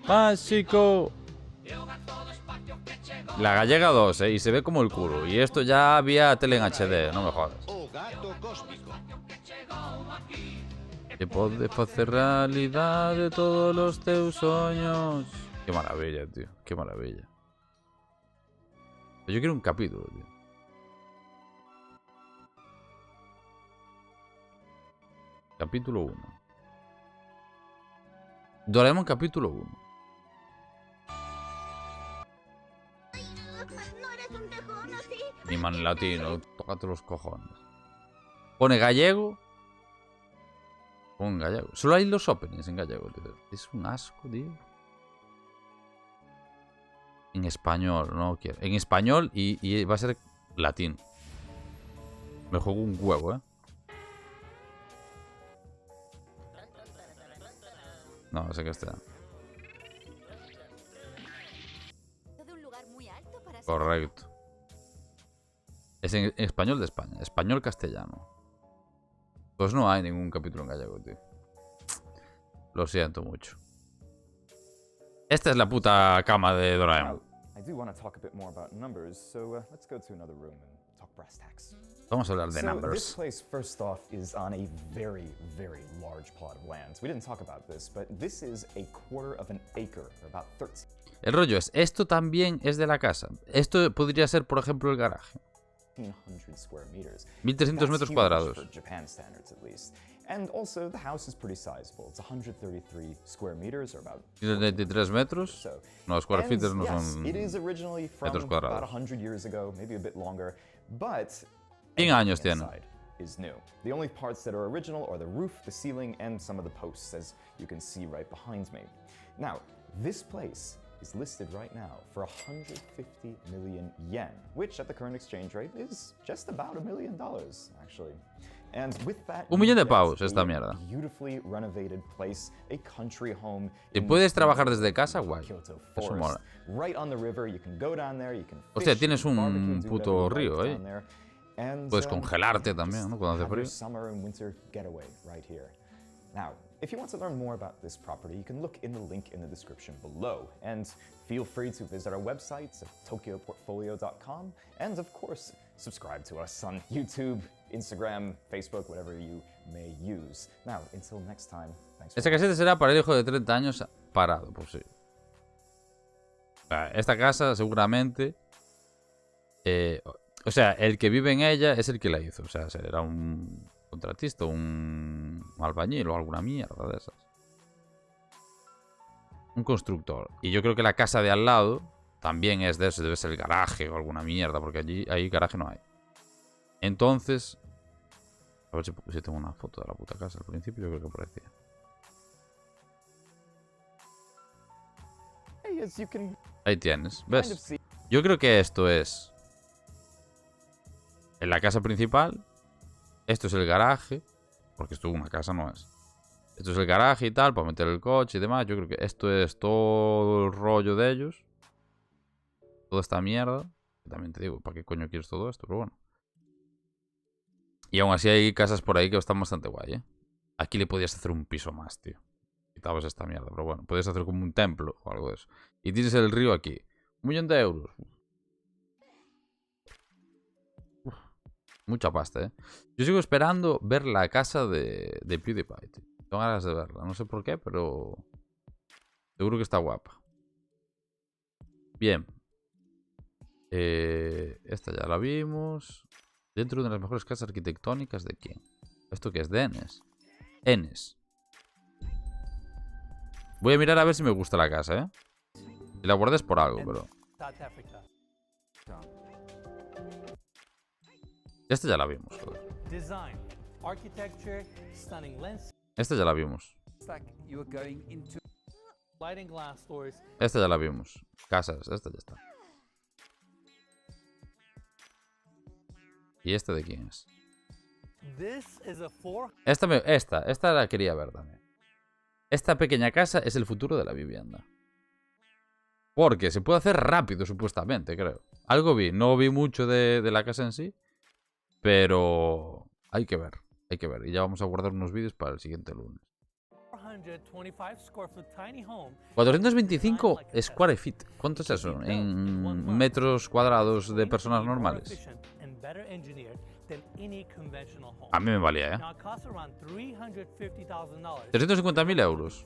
S1: Mágico. La gallega 2, y se ve como el culo. Y esto ya había tele en HD, no me jodas. Que pode facer realidade todos os teus soños. Qué maravilla, tío. Qué maravilla. Yo quiero un capítulo, tío. Capítulo 1. Doraemon capítulo 1. Ni man latino, tócate los cojones. Pone gallego. Pon gallego. Solo hay los openings en gallego, tío. Es un asco, tío. En español, no quiero. En español y va a ser latín. Me juego un huevo, ¿eh? No, sé que está. Correcto. Es en español de España. Español castellano. Pues no hay ningún capítulo en gallego, tío. Lo siento mucho. Esta es la puta cama de Doraemon. Vamos a hablar de numbers.
S3: This place, first off, is on a very, very large plot of land. We didn't talk about this, but this is a quarter of an acre, or about 13.
S1: El rollo es, esto también es de la casa. Esto podría ser, por ejemplo, el garaje. 1300 metros cuadrados.
S3: And also, the house is pretty sizable. It's 133 square meters, or about
S1: 133 metros.
S3: so.
S1: No, square feet no
S3: Yes,
S1: son
S3: it is originally from
S1: metros
S3: about
S1: cuadrados.
S3: 100 years ago, maybe a bit longer. but
S1: 100 años
S3: everything
S1: tiene.
S3: inside is new. The only parts that are original are the roof, the ceiling, and some of the posts, as you can see right behind me. Now, this place is listed right now for 150 million yen, which at the current exchange rate is just about $1 million, actually. And with that,
S1: 1 millón de
S3: you get
S1: pavos
S3: a
S1: esta mierda.
S3: beautifully renovated place, a country home.
S1: Si
S3: in
S1: puedes
S3: the
S1: trabajar
S3: middle
S1: desde
S3: of
S1: casa, guay.
S3: Kyoto
S1: Eso
S3: Forest,
S1: mola.
S3: right on the river. You can go down there, you can
S1: Hostia,
S3: fish,
S1: tienes
S3: you can
S1: un
S3: barbecue, do
S1: puto
S3: whatever you
S1: río,
S3: like
S1: ¿eh?
S3: down there. And,
S1: Puedes congelarte
S3: yeah,
S1: también,
S3: just
S1: ¿no? Cuando hace
S3: have your
S1: frío.
S3: summer and winter getaway right here. Now, if you want to learn more about this property, you can look in the link in the description below. And feel free to visit our websites at tokyoportfolio.com. And of course, subscribe to us on YouTube, Instagram, Facebook, whatever you may use. Now, until next time, thanks for
S1: Esta caseta será para el hijo de 30 años parado, pues sí. Esta casa seguramente... o sea, el que vive en ella es el que la hizo. O sea, será un contratista, un albañil o alguna mierda de esas. Un constructor. Y yo creo que la casa de al lado también es de eso. Debe ser el garaje o alguna mierda, porque ahí garaje no hay. Entonces... A ver si tengo una foto de la puta casa. Al principio yo creo que parecía. Ahí tienes. ¿Ves? Yo creo que esto es... En la casa principal. Esto es el garaje. Porque esto una casa no es. Esto es el garaje y tal, para meter el coche y demás. Yo creo que esto es todo el rollo de ellos. Toda esta mierda. También te digo, ¿para qué coño quieres todo esto? Pero bueno. Y aún así hay casas por ahí que están bastante guay, ¿eh? Aquí le podías hacer un piso más, tío. Quitabas esta mierda, pero bueno. Podías hacer como un templo o algo de eso. Y tienes el río aquí. 1 millón de euros. Uf. Mucha pasta, ¿eh? Yo sigo esperando ver la casa de PewDiePie, tío. Tengo ganas de verla. No sé por qué, pero... Seguro que está guapa. Bien. Esta ya la vimos. Dentro de las mejores casas arquitectónicas de quién. ¿Esto qué es? De Enes. Enes. Voy a mirar a ver si me gusta la casa, ¿eh? Y la guardes por algo, pero... Esta ya la vimos, joder. Esta ya la vimos. Esta ya la vimos. Casas, esta ya está. ¿Y esta de quién es? Esta la quería ver también. Esta pequeña casa es el futuro de la vivienda. Porque se puede hacer rápido, supuestamente, creo. Algo vi. No vi mucho de la casa en sí. Pero hay que ver. Hay que ver. Y ya vamos a guardar unos vídeos para el siguiente lunes. 425 square feet. ¿Cuánto es eso? En metros cuadrados de personas normales. A mí me valía, ¿eh? 350.000 euros.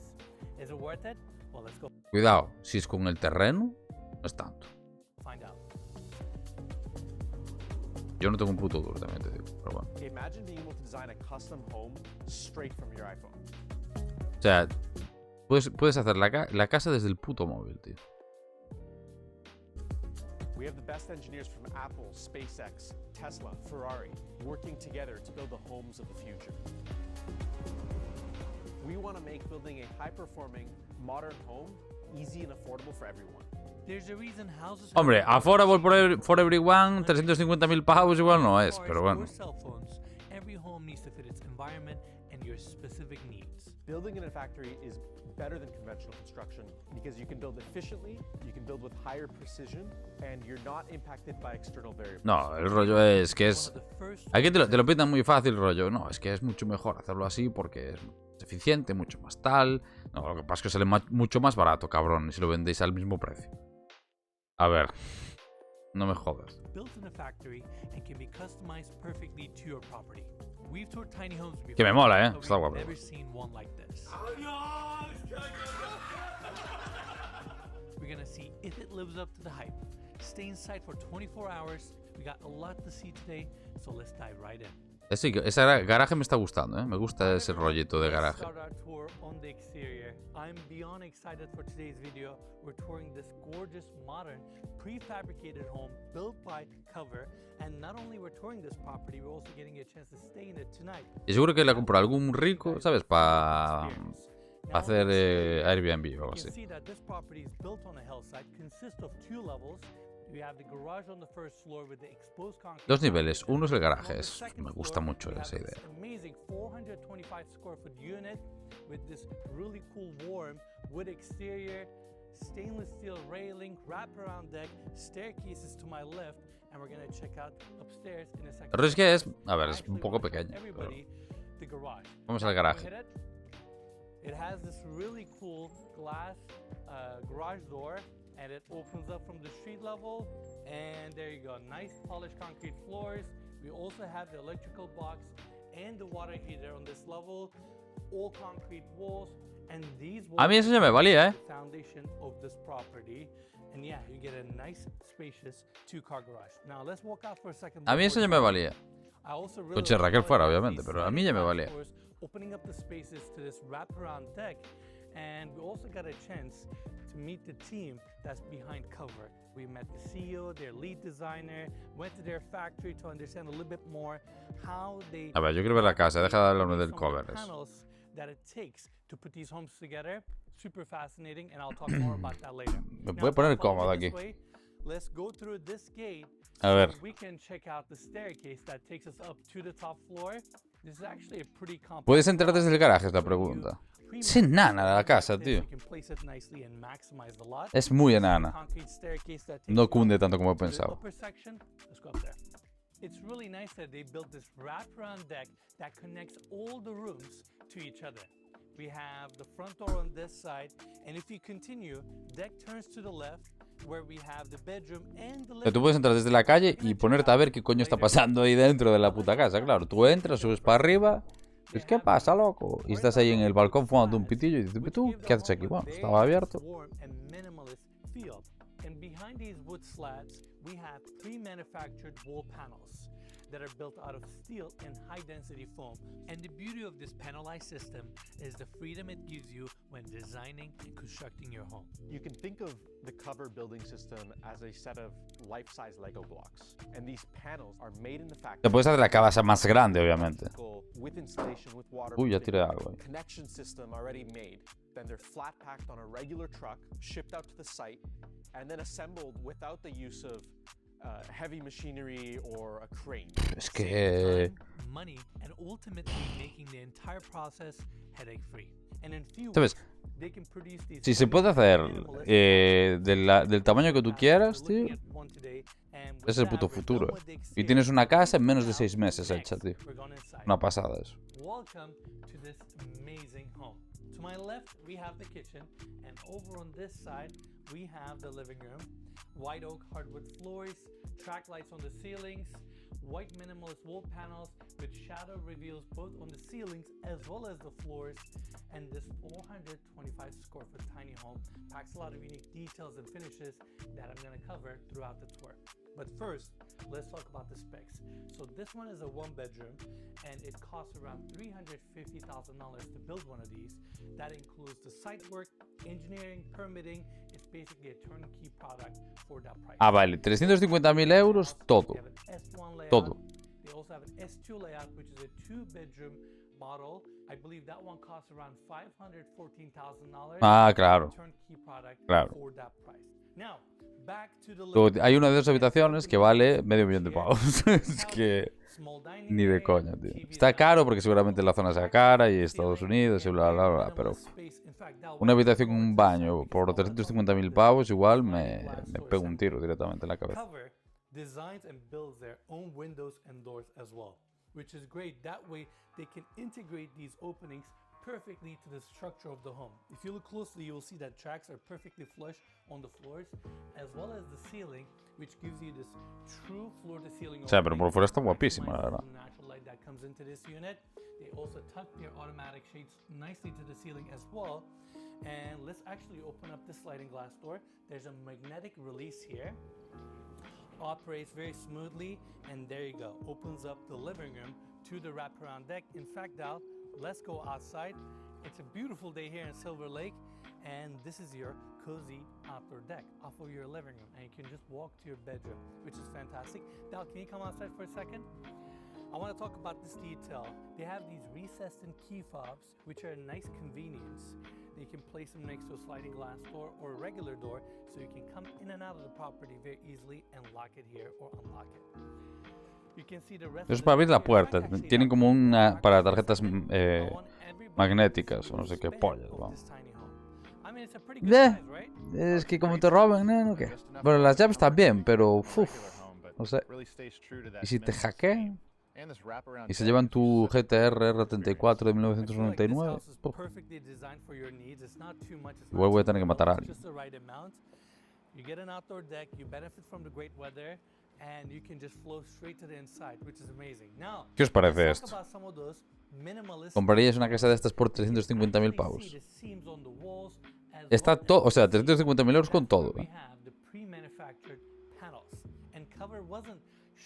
S1: Cuidado, si es con el terreno, no es tanto. Yo no tengo un puto duro, también te digo, pero bueno. O sea, puedes hacer la casa desde el puto móvil, tío.
S4: We have the best engineers from Apple, SpaceX, Tesla, Ferrari, working together to build the homes of the future. We want to make building a high-performing, modern home easy and affordable for everyone.
S5: There's a reason houses.
S1: Hombre, affordable for everyone, 350.000 pavos igual no es, pero bueno.
S5: Every home needs to fit its environment and your specific needs.
S4: Building in a factory is better than conventional construction because you can build efficiently, you can build with higher precision, and you're not impacted by external variables.
S1: No, el rollo es que es... Aquí te lo pintan muy fácil, el rollo. No, es que es mucho mejor hacerlo así porque es eficiente, mucho más tal. No, lo que pasa es que sale mucho más barato, cabrón, si lo vendéis al mismo precio. A ver, no me jodas. Que me mola, está guapo.
S5: We're gonna see if it lives up to the hype. Stay inside for 24 hours. We got a lot to see today, so let's dive right in.
S1: Ese garaje me está gustando, ¿eh? Me gusta ese rollito de garaje.
S5: I'm beyond excited for today's video. We're touring this gorgeous, modern, prefabricated home built by Cover. And not only we're touring this property, we're also getting a chance to stay in it tonight.
S1: Y seguro que la compró algún rico, ¿sabes? Para hacer Airbnb o algo así.
S5: You can see that this property is built on a hillside, consists of 2 levels. We have the garage on the first floor with the exposed concrete.
S1: 2 niveles, uno es el garaje, me gusta mucho esa idea.
S5: Amazing 425 square foot unit with this really cool warm wood exterior, stainless steel railing, wraparound deck, staircases to my left, and we're gonna check out upstairs in a second.
S1: Pero es que es, a ver, es un poco pequeño. Pero...
S5: The garage.
S1: Vamos al garaje.
S5: It has this really cool glass garage door. And it opens up from the street level, and there you go, nice polished concrete floors. We also have the electrical box and the water heater on this level, all concrete walls, and these walls
S1: A mí eso ya me valía,
S5: are the foundation of this property. And yeah, you get a nice, spacious 2-car garage. Now let's walk out for a second.
S1: A mí eso ya me valía. Coche Raquel fuera, obviamente, pero a mí ya me valía.
S5: Opening up the spaces to this wraparound deck, and we also got a chance to meet the team that's behind Cover. We met the CEO, their lead designer, went to their factory to understand a little bit more how they.
S1: A ver, yo quiero ver la casa, deja de hablar uno del Cover.
S5: Panels that it takes to put these homes together. Super fascinating, and I'll talk more about that later.
S1: Me voy a poner cómodo aquí.
S5: Let's go through this gate.
S1: A ver.
S5: So we can check out the staircase that takes us up to the top floor. This is actually a pretty complex.
S1: ¿Puedes entrar desde el garaje? Es la pregunta. Es enana la casa, tío. Es muy enana. No cunde tanto como he pensado.
S5: It's really nice that they built this wraparound deck that connects all the rooms to each other. We have the front door on this side, and if you continue, deck turns to the left, where we have the bedroom and the living.
S1: Tú puedes entrar desde la calle y ponerte a ver qué coño está pasando ahí dentro de la puta casa, claro. Tú entras, subes para arriba. Pues, ¿qué pasa, loco? Y estás ahí en el balcón fumando un pitillo y dices, ¿tú qué haces aquí? Bueno, estaba abierto.
S5: And behind these wood slats, we have pre-manufactured wall panels that are built out of steel and high-density foam. And the beauty of this panelized system is the freedom it gives you when designing and constructing your home.
S4: You can think of the Cover building system as a set of life-size Lego blocks. And these panels are made in the factory.
S1: Te puedes hacer la casa más grande, obviamente.
S4: With installation, with water.
S1: Uy, ya tiré algo ahí.
S4: Connection system already made. Then they're flat packed on a regular truck, shipped out to the site, and then assembled without the use of heavy machinery or a crane.
S1: Es que
S5: Money and ultimately making the entire process headache-free. And in few
S1: ¿sabes?
S5: they can produce these.
S1: Si se puede hacer del tamaño que tú quieras, tío, es el puto futuro. Y tienes una casa en menos de 6 meses hecha, tío. Una pasada eso.
S5: Welcome to this amazing home. To my left, we have the kitchen, and over on this side, we have the living room. White oak hardwood floors, track lights on the ceilings, white minimalist wall panels with shadow reveals both on the ceilings as well as the floors. And this 425 square foot tiny home packs a lot of unique details and finishes that I'm going to cover throughout the tour. But first, let's talk about the specs. So this one is a 1-bedroom, and it costs around $350,000 to build one of these. That includes the site work, engineering, permitting. It's basically a turnkey product for that price.
S1: Ah, vale, 350.000 euros, todo. Todo.
S5: They also have an S2 layout, which is a 2-bedroom model. I believe that one costs around $514,000.
S1: Ah, claro.
S5: Turnkey product
S1: Claro.
S5: for that price. Now, back to the
S1: Luego, hay una de 2 habitaciones que vale $500,000 de pavos. Es que ni de coña, tío. Está caro porque seguramente la zona sea cara y Estados Unidos y bla, bla, bla, pero una habitación con un baño por 350.000 pavos igual me pego un tiro directamente en la cabeza.
S5: Cover designs and builds their own windows and doors as well, which is great. That way they can integrate these openings perfectly to the structure of the home. If you look closely, you will see that tracks are perfectly flush on the floors, as well as the ceiling, which gives you this true floor-to-ceiling.
S1: O sea, pero por fuera está guapísima, la verdad.
S5: Natural light that comes into this unit. They also tuck their automatic shades nicely to the ceiling as well. And let's actually open up this sliding glass door. There's a magnetic release here. Operates very smoothly, and there you go. Opens up the living room to the wraparound deck. In fact, Dal, let's go outside. It's a beautiful day here in Silver Lake, and this is your cozy outdoor deck off of your living room, and you can just walk to your bedroom, which is fantastic. Dal, can you come outside for a second? I want to talk about this detail. They have these recessed in key fobs, which are a nice convenience. You can place them next to a sliding glass door or a regular door, so you can come in and out of the property very easily and lock it here or unlock it. You can see the rest
S1: Eso es para abrir la puerta. Tienen como una para tarjetas magnéticas o no sé qué pollas. Vamos. Es que como te roban, ¿no? ¿Qué? Bueno, las llaves también, pero no sé. ¿Y si te hackean? ¿Y se llevan tu GTR R34 de 1999? Igual voy a tener que matar a alguien. ¿Qué os parece esto? ¿Compraríais una casa de estas por 350.000 pavos? Está todo, o sea, 350.000 euros con todo.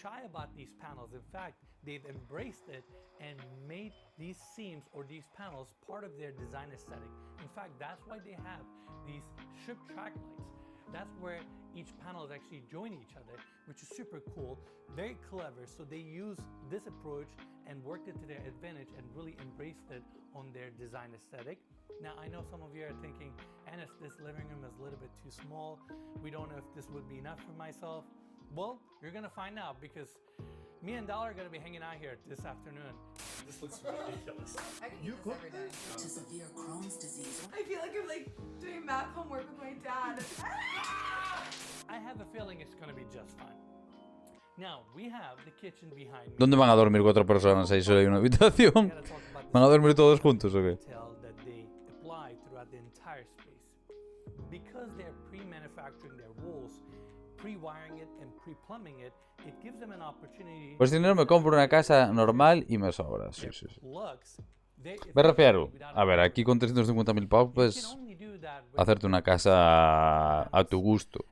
S5: Shy about these panels. In fact, they've embraced it and made these seams or these panels part of their design aesthetic. In fact, that's why they have these strip track lights. That's where each panels actually join each other, which is super cool, very clever. So they use this approach and worked it to their advantage and really embraced it on their design aesthetic. Now, I know some of you are thinking, Anis, this living room is a little bit too small. We don't know if this would be enough for myself. Well, you're gonna find out because me and Dollar are gonna be hanging out here this afternoon. This looks ridiculous.
S6: I can use this every day. To severe Crohn's disease. I feel like I'm like doing math homework with my dad.
S5: I have a feeling it's gonna be just fine. Now, we have the kitchen behind me.
S1: ¿Dónde van a dormir 4 personas? Ahí solo hay una habitación. ¿Van a dormir todos juntos o qué?
S5: That they apply throughout the entire space. Because they're pre-manufacturing their walls, pre-wiring it and pre-plumbing it, it gives them an opportunity.
S1: Pues dinero me compro una casa normal y me sobra. Sí. Me refiero, a ver, aquí con 350.000 pavos pues hacerte una casa a tu gusto.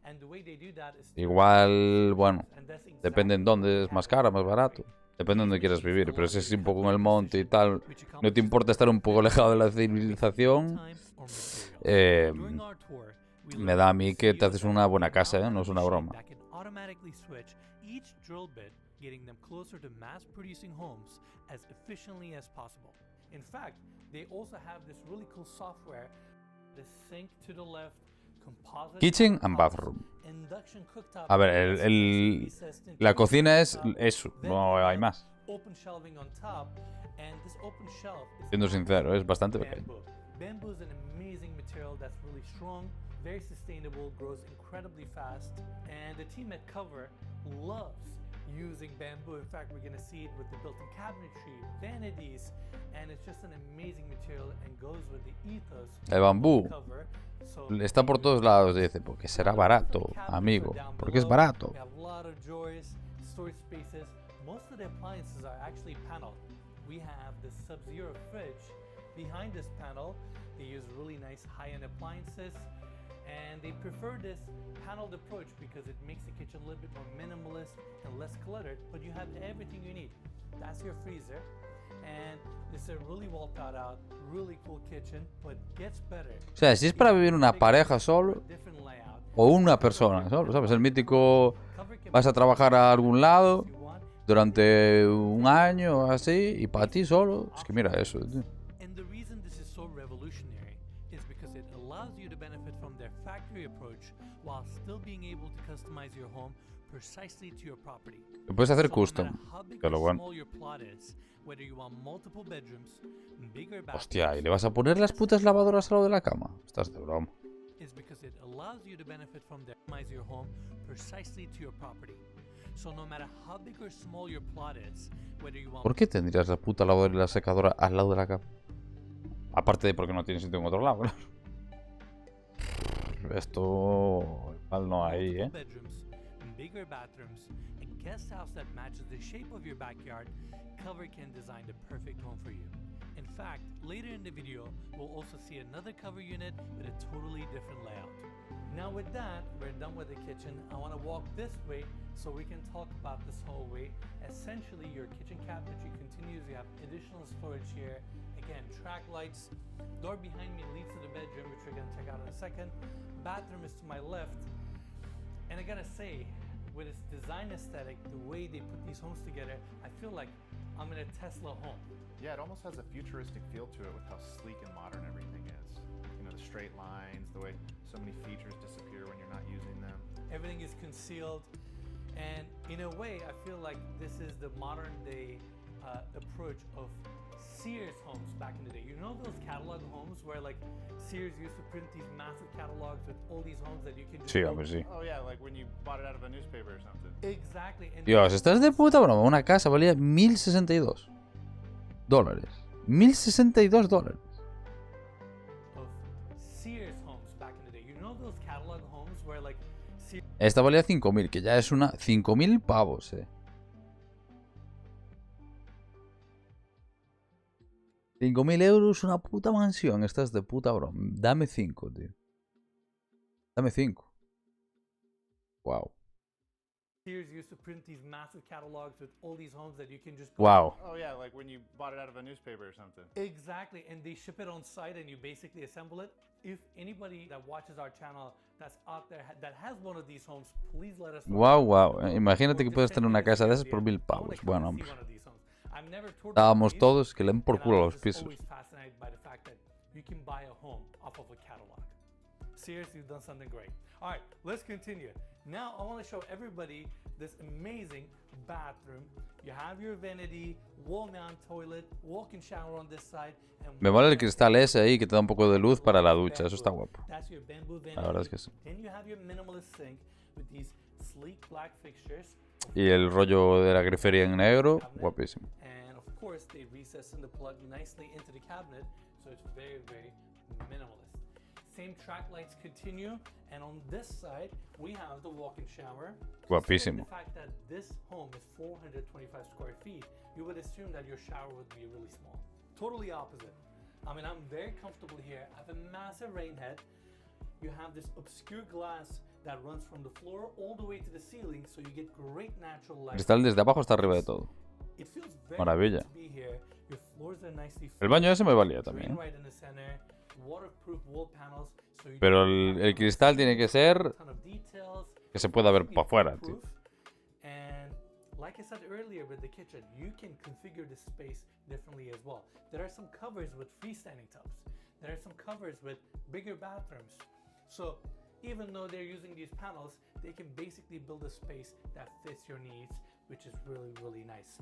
S1: Igual, bueno, depende en dónde es más cara, más barato. Depende de dónde quieras vivir, pero si es un poco en el monte y tal, no te importa estar un poco alejado de la civilización, me da a mí que te haces una buena casa, ¿eh? No es una broma. Kitchen and bathroom. A ver, la cocina es eso, no hay más. Siendo sincero, es bastante pequeño.
S5: Very sustainable, grows incredibly fast, and the team at Cover loves using bamboo. In fact, we're going to see it with the built-in cabinetry, vanities, and it's just an amazing material and goes with the ethos.
S1: El bambú está por todos lados, dice, porque será barato, amigo, porque es barato.
S5: We have a lot of drawers, storage spaces. Most of the appliances are actually paneled. We have the Sub-Zero fridge behind this panel. They use really nice high-end appliances. And they prefer this paneled approach because it makes the kitchen a little bit more minimalist and less cluttered, but you have everything you need. That's your freezer, and it's a really well thought out, really cool kitchen, but gets better.
S1: O sea, si es para vivir una pareja solo o una persona solo, ¿sabes? El mítico, vas a trabajar a algún lado durante un año o así y para ti solo, es que mira eso, tío. Lo puedes hacer custom, que lo bueno. Hostia, ¿y le vas a poner las putas lavadoras al lado de la cama? Estás de broma. ¿Por qué tendrías la puta lavadora y la secadora al lado de la cama? Aparte de porque no tienes sitio en otro lado, ¿no? Esto igual no hay, ¿eh?
S5: In fact, later in the video, we'll also see another cover unit with a totally different layout. Now with that, we're done with the kitchen. I want to walk this way so we can talk about this hallway. Essentially, your kitchen cabinetry continues. You have additional storage here. Again, track lights. Door behind me leads to the bedroom, which we're going to check out in a second. Bathroom is to my left. And I gotta say, with its design aesthetic, the way they put these homes together, I feel like I'm in a Tesla home.
S7: Yeah, it almost has a futuristic feel to it with how sleek and modern everything is. You know, the straight lines, the way so many features disappear when you're not using them.
S5: Everything is concealed. And in a way, I feel like this is the modern day approach of Sears homes back in the day. You know those catalog homes where like Sears used to print these massive catalogs with all these homes that you can just
S1: Sí, hombre, sí.
S7: Oh yeah, like when you bought it out of a newspaper or something.
S5: Exactly. And
S1: Dios, estás de puta broma. Una casa valía $1,062. $1,062.
S5: of Sears homes back in the day. You know those catalog homes where like Sears
S1: Esta valía 5.000, que ya es una 5.000 pavos, 5.000 euros una puta mansión. Estás de puta broma. Dame 5, tío. Dame 5. Wow.
S5: Sears used to print these massive catalogs with all these homes that you can just
S1: Wow.
S7: Oh yeah, like when you bought it out of a newspaper or something.
S5: Exactly, and they ship it on site and you basically assemble it. If anybody that watches our channel that's out there that has one of these homes, please let us know.
S1: Wow, wow. Imagínate que puedes tener una casa de esas por 1.000 pavos. Bueno, hombre. Estábamos todos que le den por culo a los pisos.
S5: Always fascinated by the fact that you can buy a home off of a catalog. Sears, you've done something great. All right, let's continue. Now I want to show everybody this amazing bathroom. You have your vanity, wall-mount toilet, walk-in shower on this side. And
S1: Me vale el cristal ese ahí que te da un poco de luz para la ducha. Eso está guapo.
S5: That's your bamboo vanity.
S1: La verdad es que sí.
S5: Then you have your minimalist sink with these sleek black fixtures.
S1: Y el rollo de la grifería en negro, guapísimo.
S5: And of course, they recess in the plug nicely into the cabinet, so it's very, very minimalist. Same track lights continue, and on this side, we have the walk-in shower.
S1: Guapísimo.
S5: Despite the fact that this home is 425 square feet, you would assume that your shower would be really small. Totally opposite. I mean, I'm very comfortable here. I have a massive rain head. You have this obscure glass that runs from the floor all the way to the ceiling, so you get great natural light.
S1: Cristal desde abajo hasta arriba de todo.
S5: It feels very
S1: Maravilla.
S5: good to be here. Your floors are nicely
S1: El baño ese me valía
S5: drain
S1: también.
S5: right in the center, waterproof wall panels, so you
S1: Pero
S5: don't
S1: el cristal tiene que ser
S5: ton of details,
S1: que se pueda ver para afuera, tío.
S5: waterproof. And like I said earlier with the kitchen, you can configure the space differently as well. There are some covers with freestanding tubs. There are some covers with bigger bathrooms. So even though they're using these panels, they can basically build a space that fits your needs, which is really, really nice.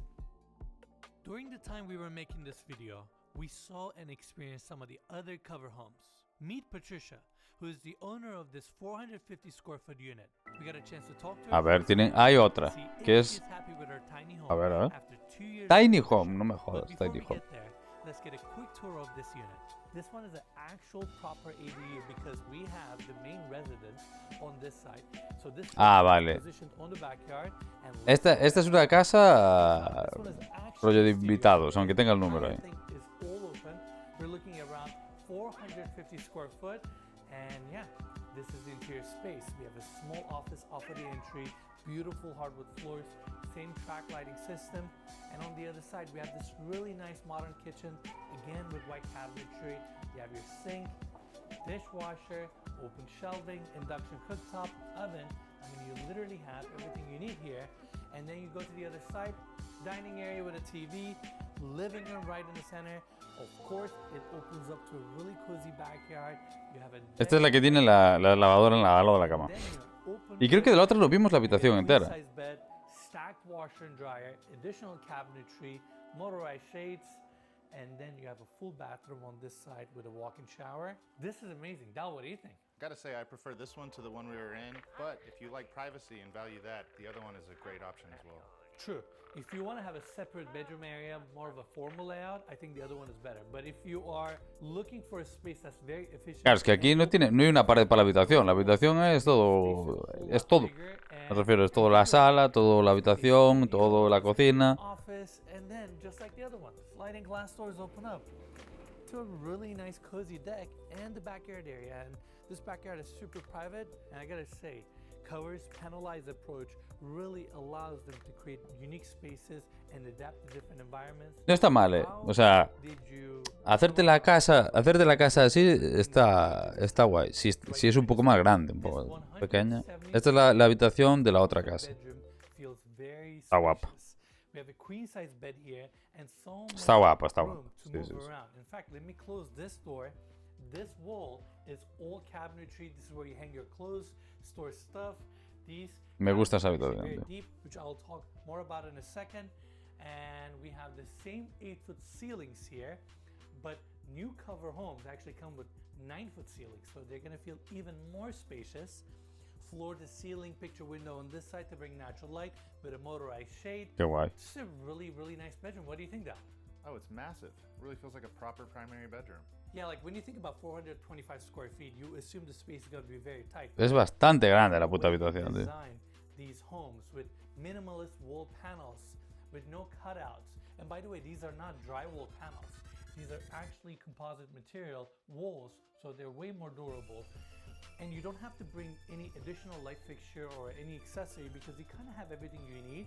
S5: During the time we were making this video, we saw and experienced some of the other cover homes. Meet Patricia, who is the owner of this 450 square foot unit. We got a chance to talk to her.
S1: A ver, hay otra,
S5: See if
S1: que
S5: she's
S1: es
S5: happy with her tiny home
S1: a ver.
S5: after 2 years
S1: Tiny
S5: of
S1: Home,
S5: ownership.
S1: no me
S5: But
S1: jodas,
S5: before
S1: Tiny
S5: we
S1: Home.
S5: get there, let's get a quick tour of this unit. This one is an actual proper ADU because we have the main residence on this side. So this
S1: Vale.
S5: is positioned on the backyard and
S1: Esta es una casa
S5: this one is actually
S1: rollo de
S5: exterior.
S1: invitados, aunque tenga el número ahí.
S5: Everything is all open. We're looking around 450 square foot, and yeah, this is the interior space. We have a small office off of the entry, beautiful hardwood floors, same track lighting system, and on the other side we have this really nice modern kitchen, again with white cabinetry. You have your sink, dishwasher, open shelving, induction cooktop, oven. I mean, you literally have everything you need here. And then you go to the other side, dining area with a TV, living room right in the center. Of course, it opens up to a really cozy backyard. You have a
S1: Esta es la que tiene la lavadora en al lado de la cama.
S5: then your open
S1: Y creo que de la otra nos vimos la habitación entera.
S5: queen-size bed, stacked washer and dryer, additional cabinetry, motorized shades, and then you have a full bathroom on this side with a walk-in shower. This is amazing. Dal, what do you think?
S7: Gotta say, I prefer this one to the one we were in, but if you like privacy and value that, the other one is a great option as well.
S5: True. If you want to have a separate bedroom area, more of a formal layout, I think the other one is better. But if you are looking for a space that's very efficient,
S1: Claro, es que aquí no hay una pared para la habitación. La habitación es todo. Es todo. Me refiero, es toda la sala, toda la habitación, toda la cocina.
S5: Office, and then just like the other one, sliding glass doors open up to a really nice cozy deck and the backyard area. And this backyard is super private, and I gotta say, Cover's panelized approach really allows them to create unique spaces and adapt to different environments.
S1: No está mal, O sea, hacerte la casa así está guay. Si es un poco más grande, un poco pequeña. Esta es la habitación de la otra casa. Está guapa. Está guapa, está guapa. Sí, sí, sí.
S5: In fact, let me close this door. This wall is all cabinetry. This is where you hang your clothes, store stuff.
S1: Me gusta esa habitación, tío.
S5: Deep, which I'll talk more about in a second. And we have the same 8-foot ceilings here, but new cover homes actually come with 9-foot ceilings, so they're gonna feel even more spacious. Floor to ceiling picture window on this side to bring natural light with a motorized shade.
S1: Qué guay.
S5: It's a really, really nice bedroom. What do you think, Dal?
S7: Oh, it's massive. Really feels like a proper primary bedroom.
S5: Yeah, like when you think about 425 square feet, you assume the space is going to be very tight.
S1: Es bastante grande la puta habitación, tío.
S5: Design these homes with minimalist wall panels, with no cutouts. And by the way, these are not drywall panels. These are actually composite material walls, so they're way more durable. And you don't have to bring any additional light fixture or any accessory because you kind of have everything you need.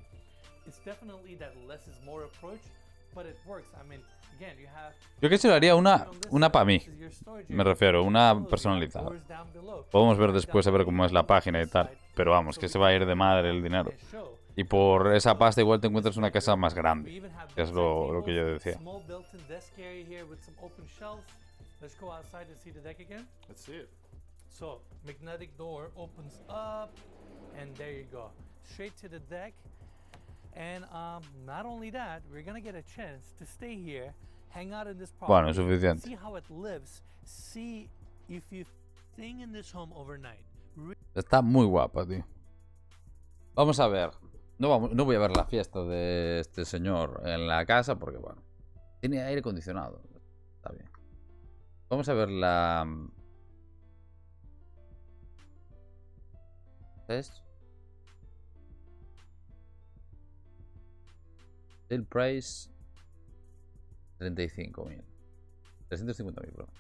S5: It's definitely that less is more approach, but it works. I mean, again, you have...
S1: Yo que se lo haría una para mí. Me refiero, una personalizada. Podemos ver después a ver cómo es la página y tal. Pero vamos, que se va a ir de madre el dinero. Y por esa pasta igual te encuentras una casa más grande. Que es lo que yo decía.
S5: Let's go outside and see the deck again.
S7: Let's see it.
S5: So, magnetic door opens up, and there you go, straight to the deck. And not only that, we're gonna get a chance to stay here, hang out in this property,
S1: bueno, suficiente.
S5: see how it lives, see if you're staying in this home overnight.
S1: Está muy guapa, tío. Vamos a ver. No voy a ver la fiesta de este señor en la casa porque, bueno, tiene aire acondicionado. Está bien. Vamos a ver la... ¿Es? El price 35.000. 350.000, perdón.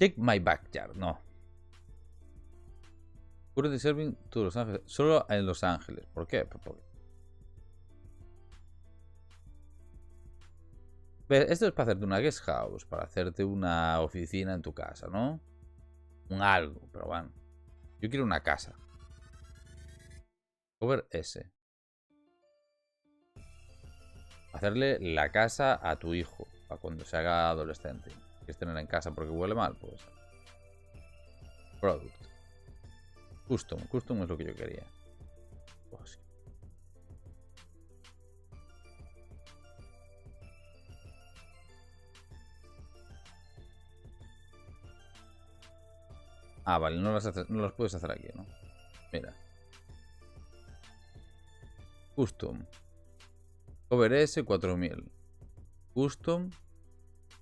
S1: Check my backyard, no. Currently serving to Los Ángeles. Solo en Los Ángeles. ¿Por qué? Esto es para hacerte una guest house, para hacerte una oficina en tu casa, ¿no? Un algo, pero bueno. Yo quiero una casa. Cover S. Hacerle la casa a tu hijo, para cuando se haga adolescente. ¿Quieres tener en casa porque huele mal? Pues. Product. Custom. Custom es lo que yo quería. Oh, sí. Ah, vale, no las puedes hacer aquí, ¿no? Mira. Custom. Cover S 4000. Custom.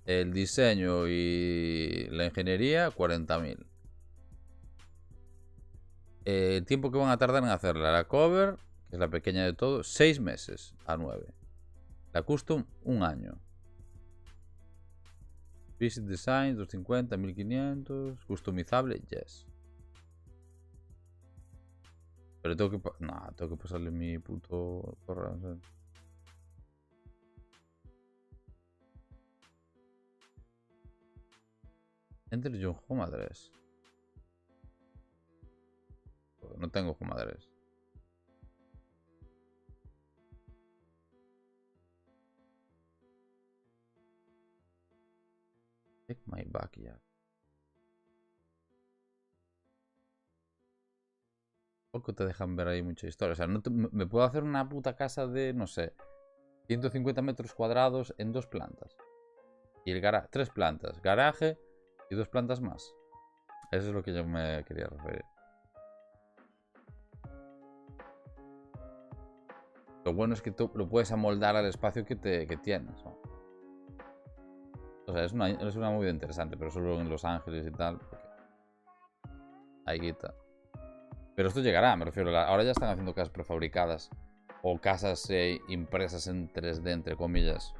S1: El diseño y la ingeniería 40.000. El tiempo que van a tardar en hacerla. La cover, que es la pequeña de todo, 6 meses a 9. La custom, 1 año. Visit Design, 250, 1500. Customizable, yes. Pero tengo que... No, tengo que pasarle mi puto correo. ¿Sabes? Enter your home address. No tengo home address. Check my backyard. Poco te dejan ver ahí mucha historia. O sea, me puedo hacer una puta casa de, no sé, 150 metros cuadrados en 2 plantas. Y el garaje, 3 plantas. Garaje y 2 plantas más. Eso es lo que yo me quería referir. Lo bueno es que tú lo puedes amoldar al espacio que tienes, ¿no? O sea, es una movida interesante, pero solo en Los Ángeles y tal. Porque hay guita. Pero esto llegará, me refiero. Ahora ya están haciendo casas prefabricadas. O casas impresas en 3D, entre comillas.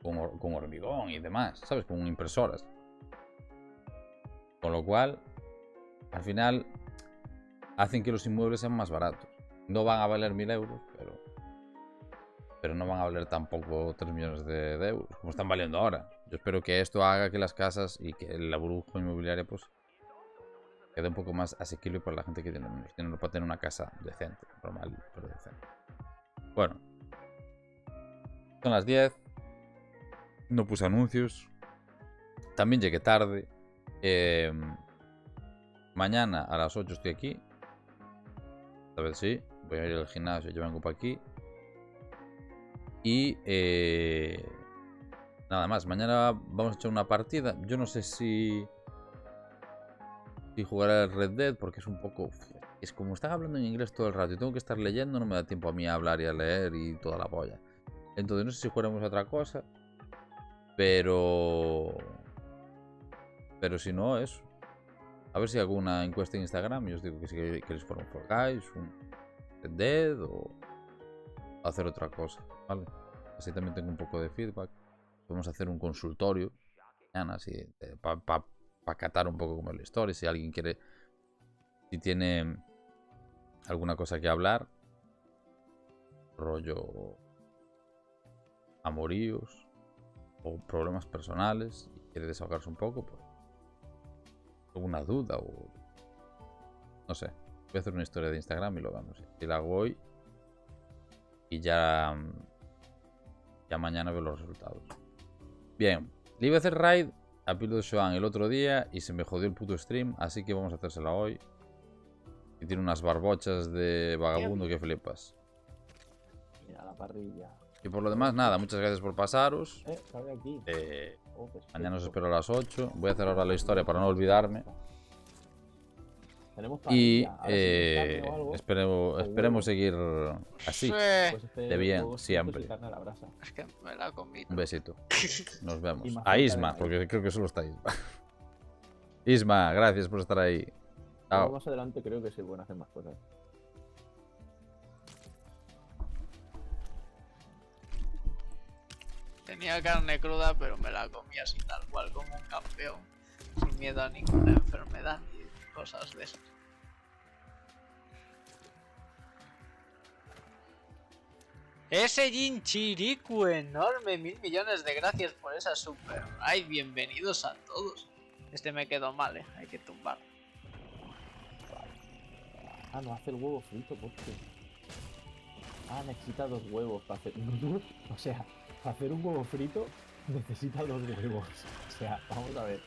S1: Con hormigón y demás, ¿sabes? Con impresoras. Con lo cual, al final, hacen que los inmuebles sean más baratos. No van a valer 1000 euros, pero no van a valer tampoco 3 millones de euros, como están valiendo ahora. Yo espero que esto haga que las casas y que la burbuja inmobiliaria pues quede un poco más asequible para la gente que tiene menos dinero para tener una casa decente, normal, pero decente. Bueno, son las 10. No puse anuncios. También llegué tarde. Mañana a las 8 estoy aquí. A ver si voy a ir al gimnasio. Yo vengo para aquí. Y nada más. Mañana vamos a echar una partida. Yo no sé si jugaré al Red Dead porque es un poco... Es como están hablando en inglés todo el rato y tengo que estar leyendo. No me da tiempo a mí a hablar y a leer y toda la polla. Entonces no sé si jugaremos a otra cosa. Pero si no, eso. A ver si hago una encuesta en Instagram y os digo que si queréis jugar un Fall Guys, un Red Dead o hacer otra cosa, ¿vale? Así también tengo un poco de feedback. Podemos hacer un consultorio mañana, así, para catar un poco cómo es la historia. Si alguien quiere, si tiene alguna cosa que hablar, rollo amoríos o problemas personales y quiere desahogarse un poco, pues alguna duda o no sé, voy a hacer una historia de Instagram y lo vemos. Si la hago hoy y ya mañana veo los resultados. Bien, le iba a hacer raid a Pilo de Shoan el otro día y se me jodió el puto stream, así que vamos a hacérsela hoy. Y tiene unas barbochas de vagabundo que flipas.
S8: Mira la parrilla.
S1: Y por lo demás, nada, muchas gracias por pasaros.
S8: Cabe aquí.
S1: Mañana os espero a las 8. Voy a hacer ahora la historia para no olvidarme.
S8: Tenemos
S1: Y
S8: parrilla. Ahora, si nos carne o algo,
S1: esperemos seguir así,
S8: pues
S1: de bien,
S8: huevos fritos
S1: siempre.
S8: y carne a la brasa.
S9: Es que me la comí.
S1: Un besito. Nos vemos.
S8: Y
S1: A
S8: mazorca de
S1: Isma,
S8: maíz.
S1: porque creo que solo está Isma. Isma, gracias por estar ahí.
S8: Luego
S1: Chao.
S8: más adelante creo que se pueden hacer más cosas.
S9: Tenía carne cruda, pero me la comí así tal cual, como un campeón. Sin miedo a ninguna enfermedad ni cosas de esas. Ese Jinchiriku enorme, 1000 millones de gracias por esa super. Ay, bienvenidos a todos. Este me quedó mal, hay que tumbar.
S8: Ah, no hace el huevo frito, ¿por qué? Ah, necesita 2 huevos para hacer... O sea, para hacer un huevo frito necesita 2 huevos. O sea, vamos a ver.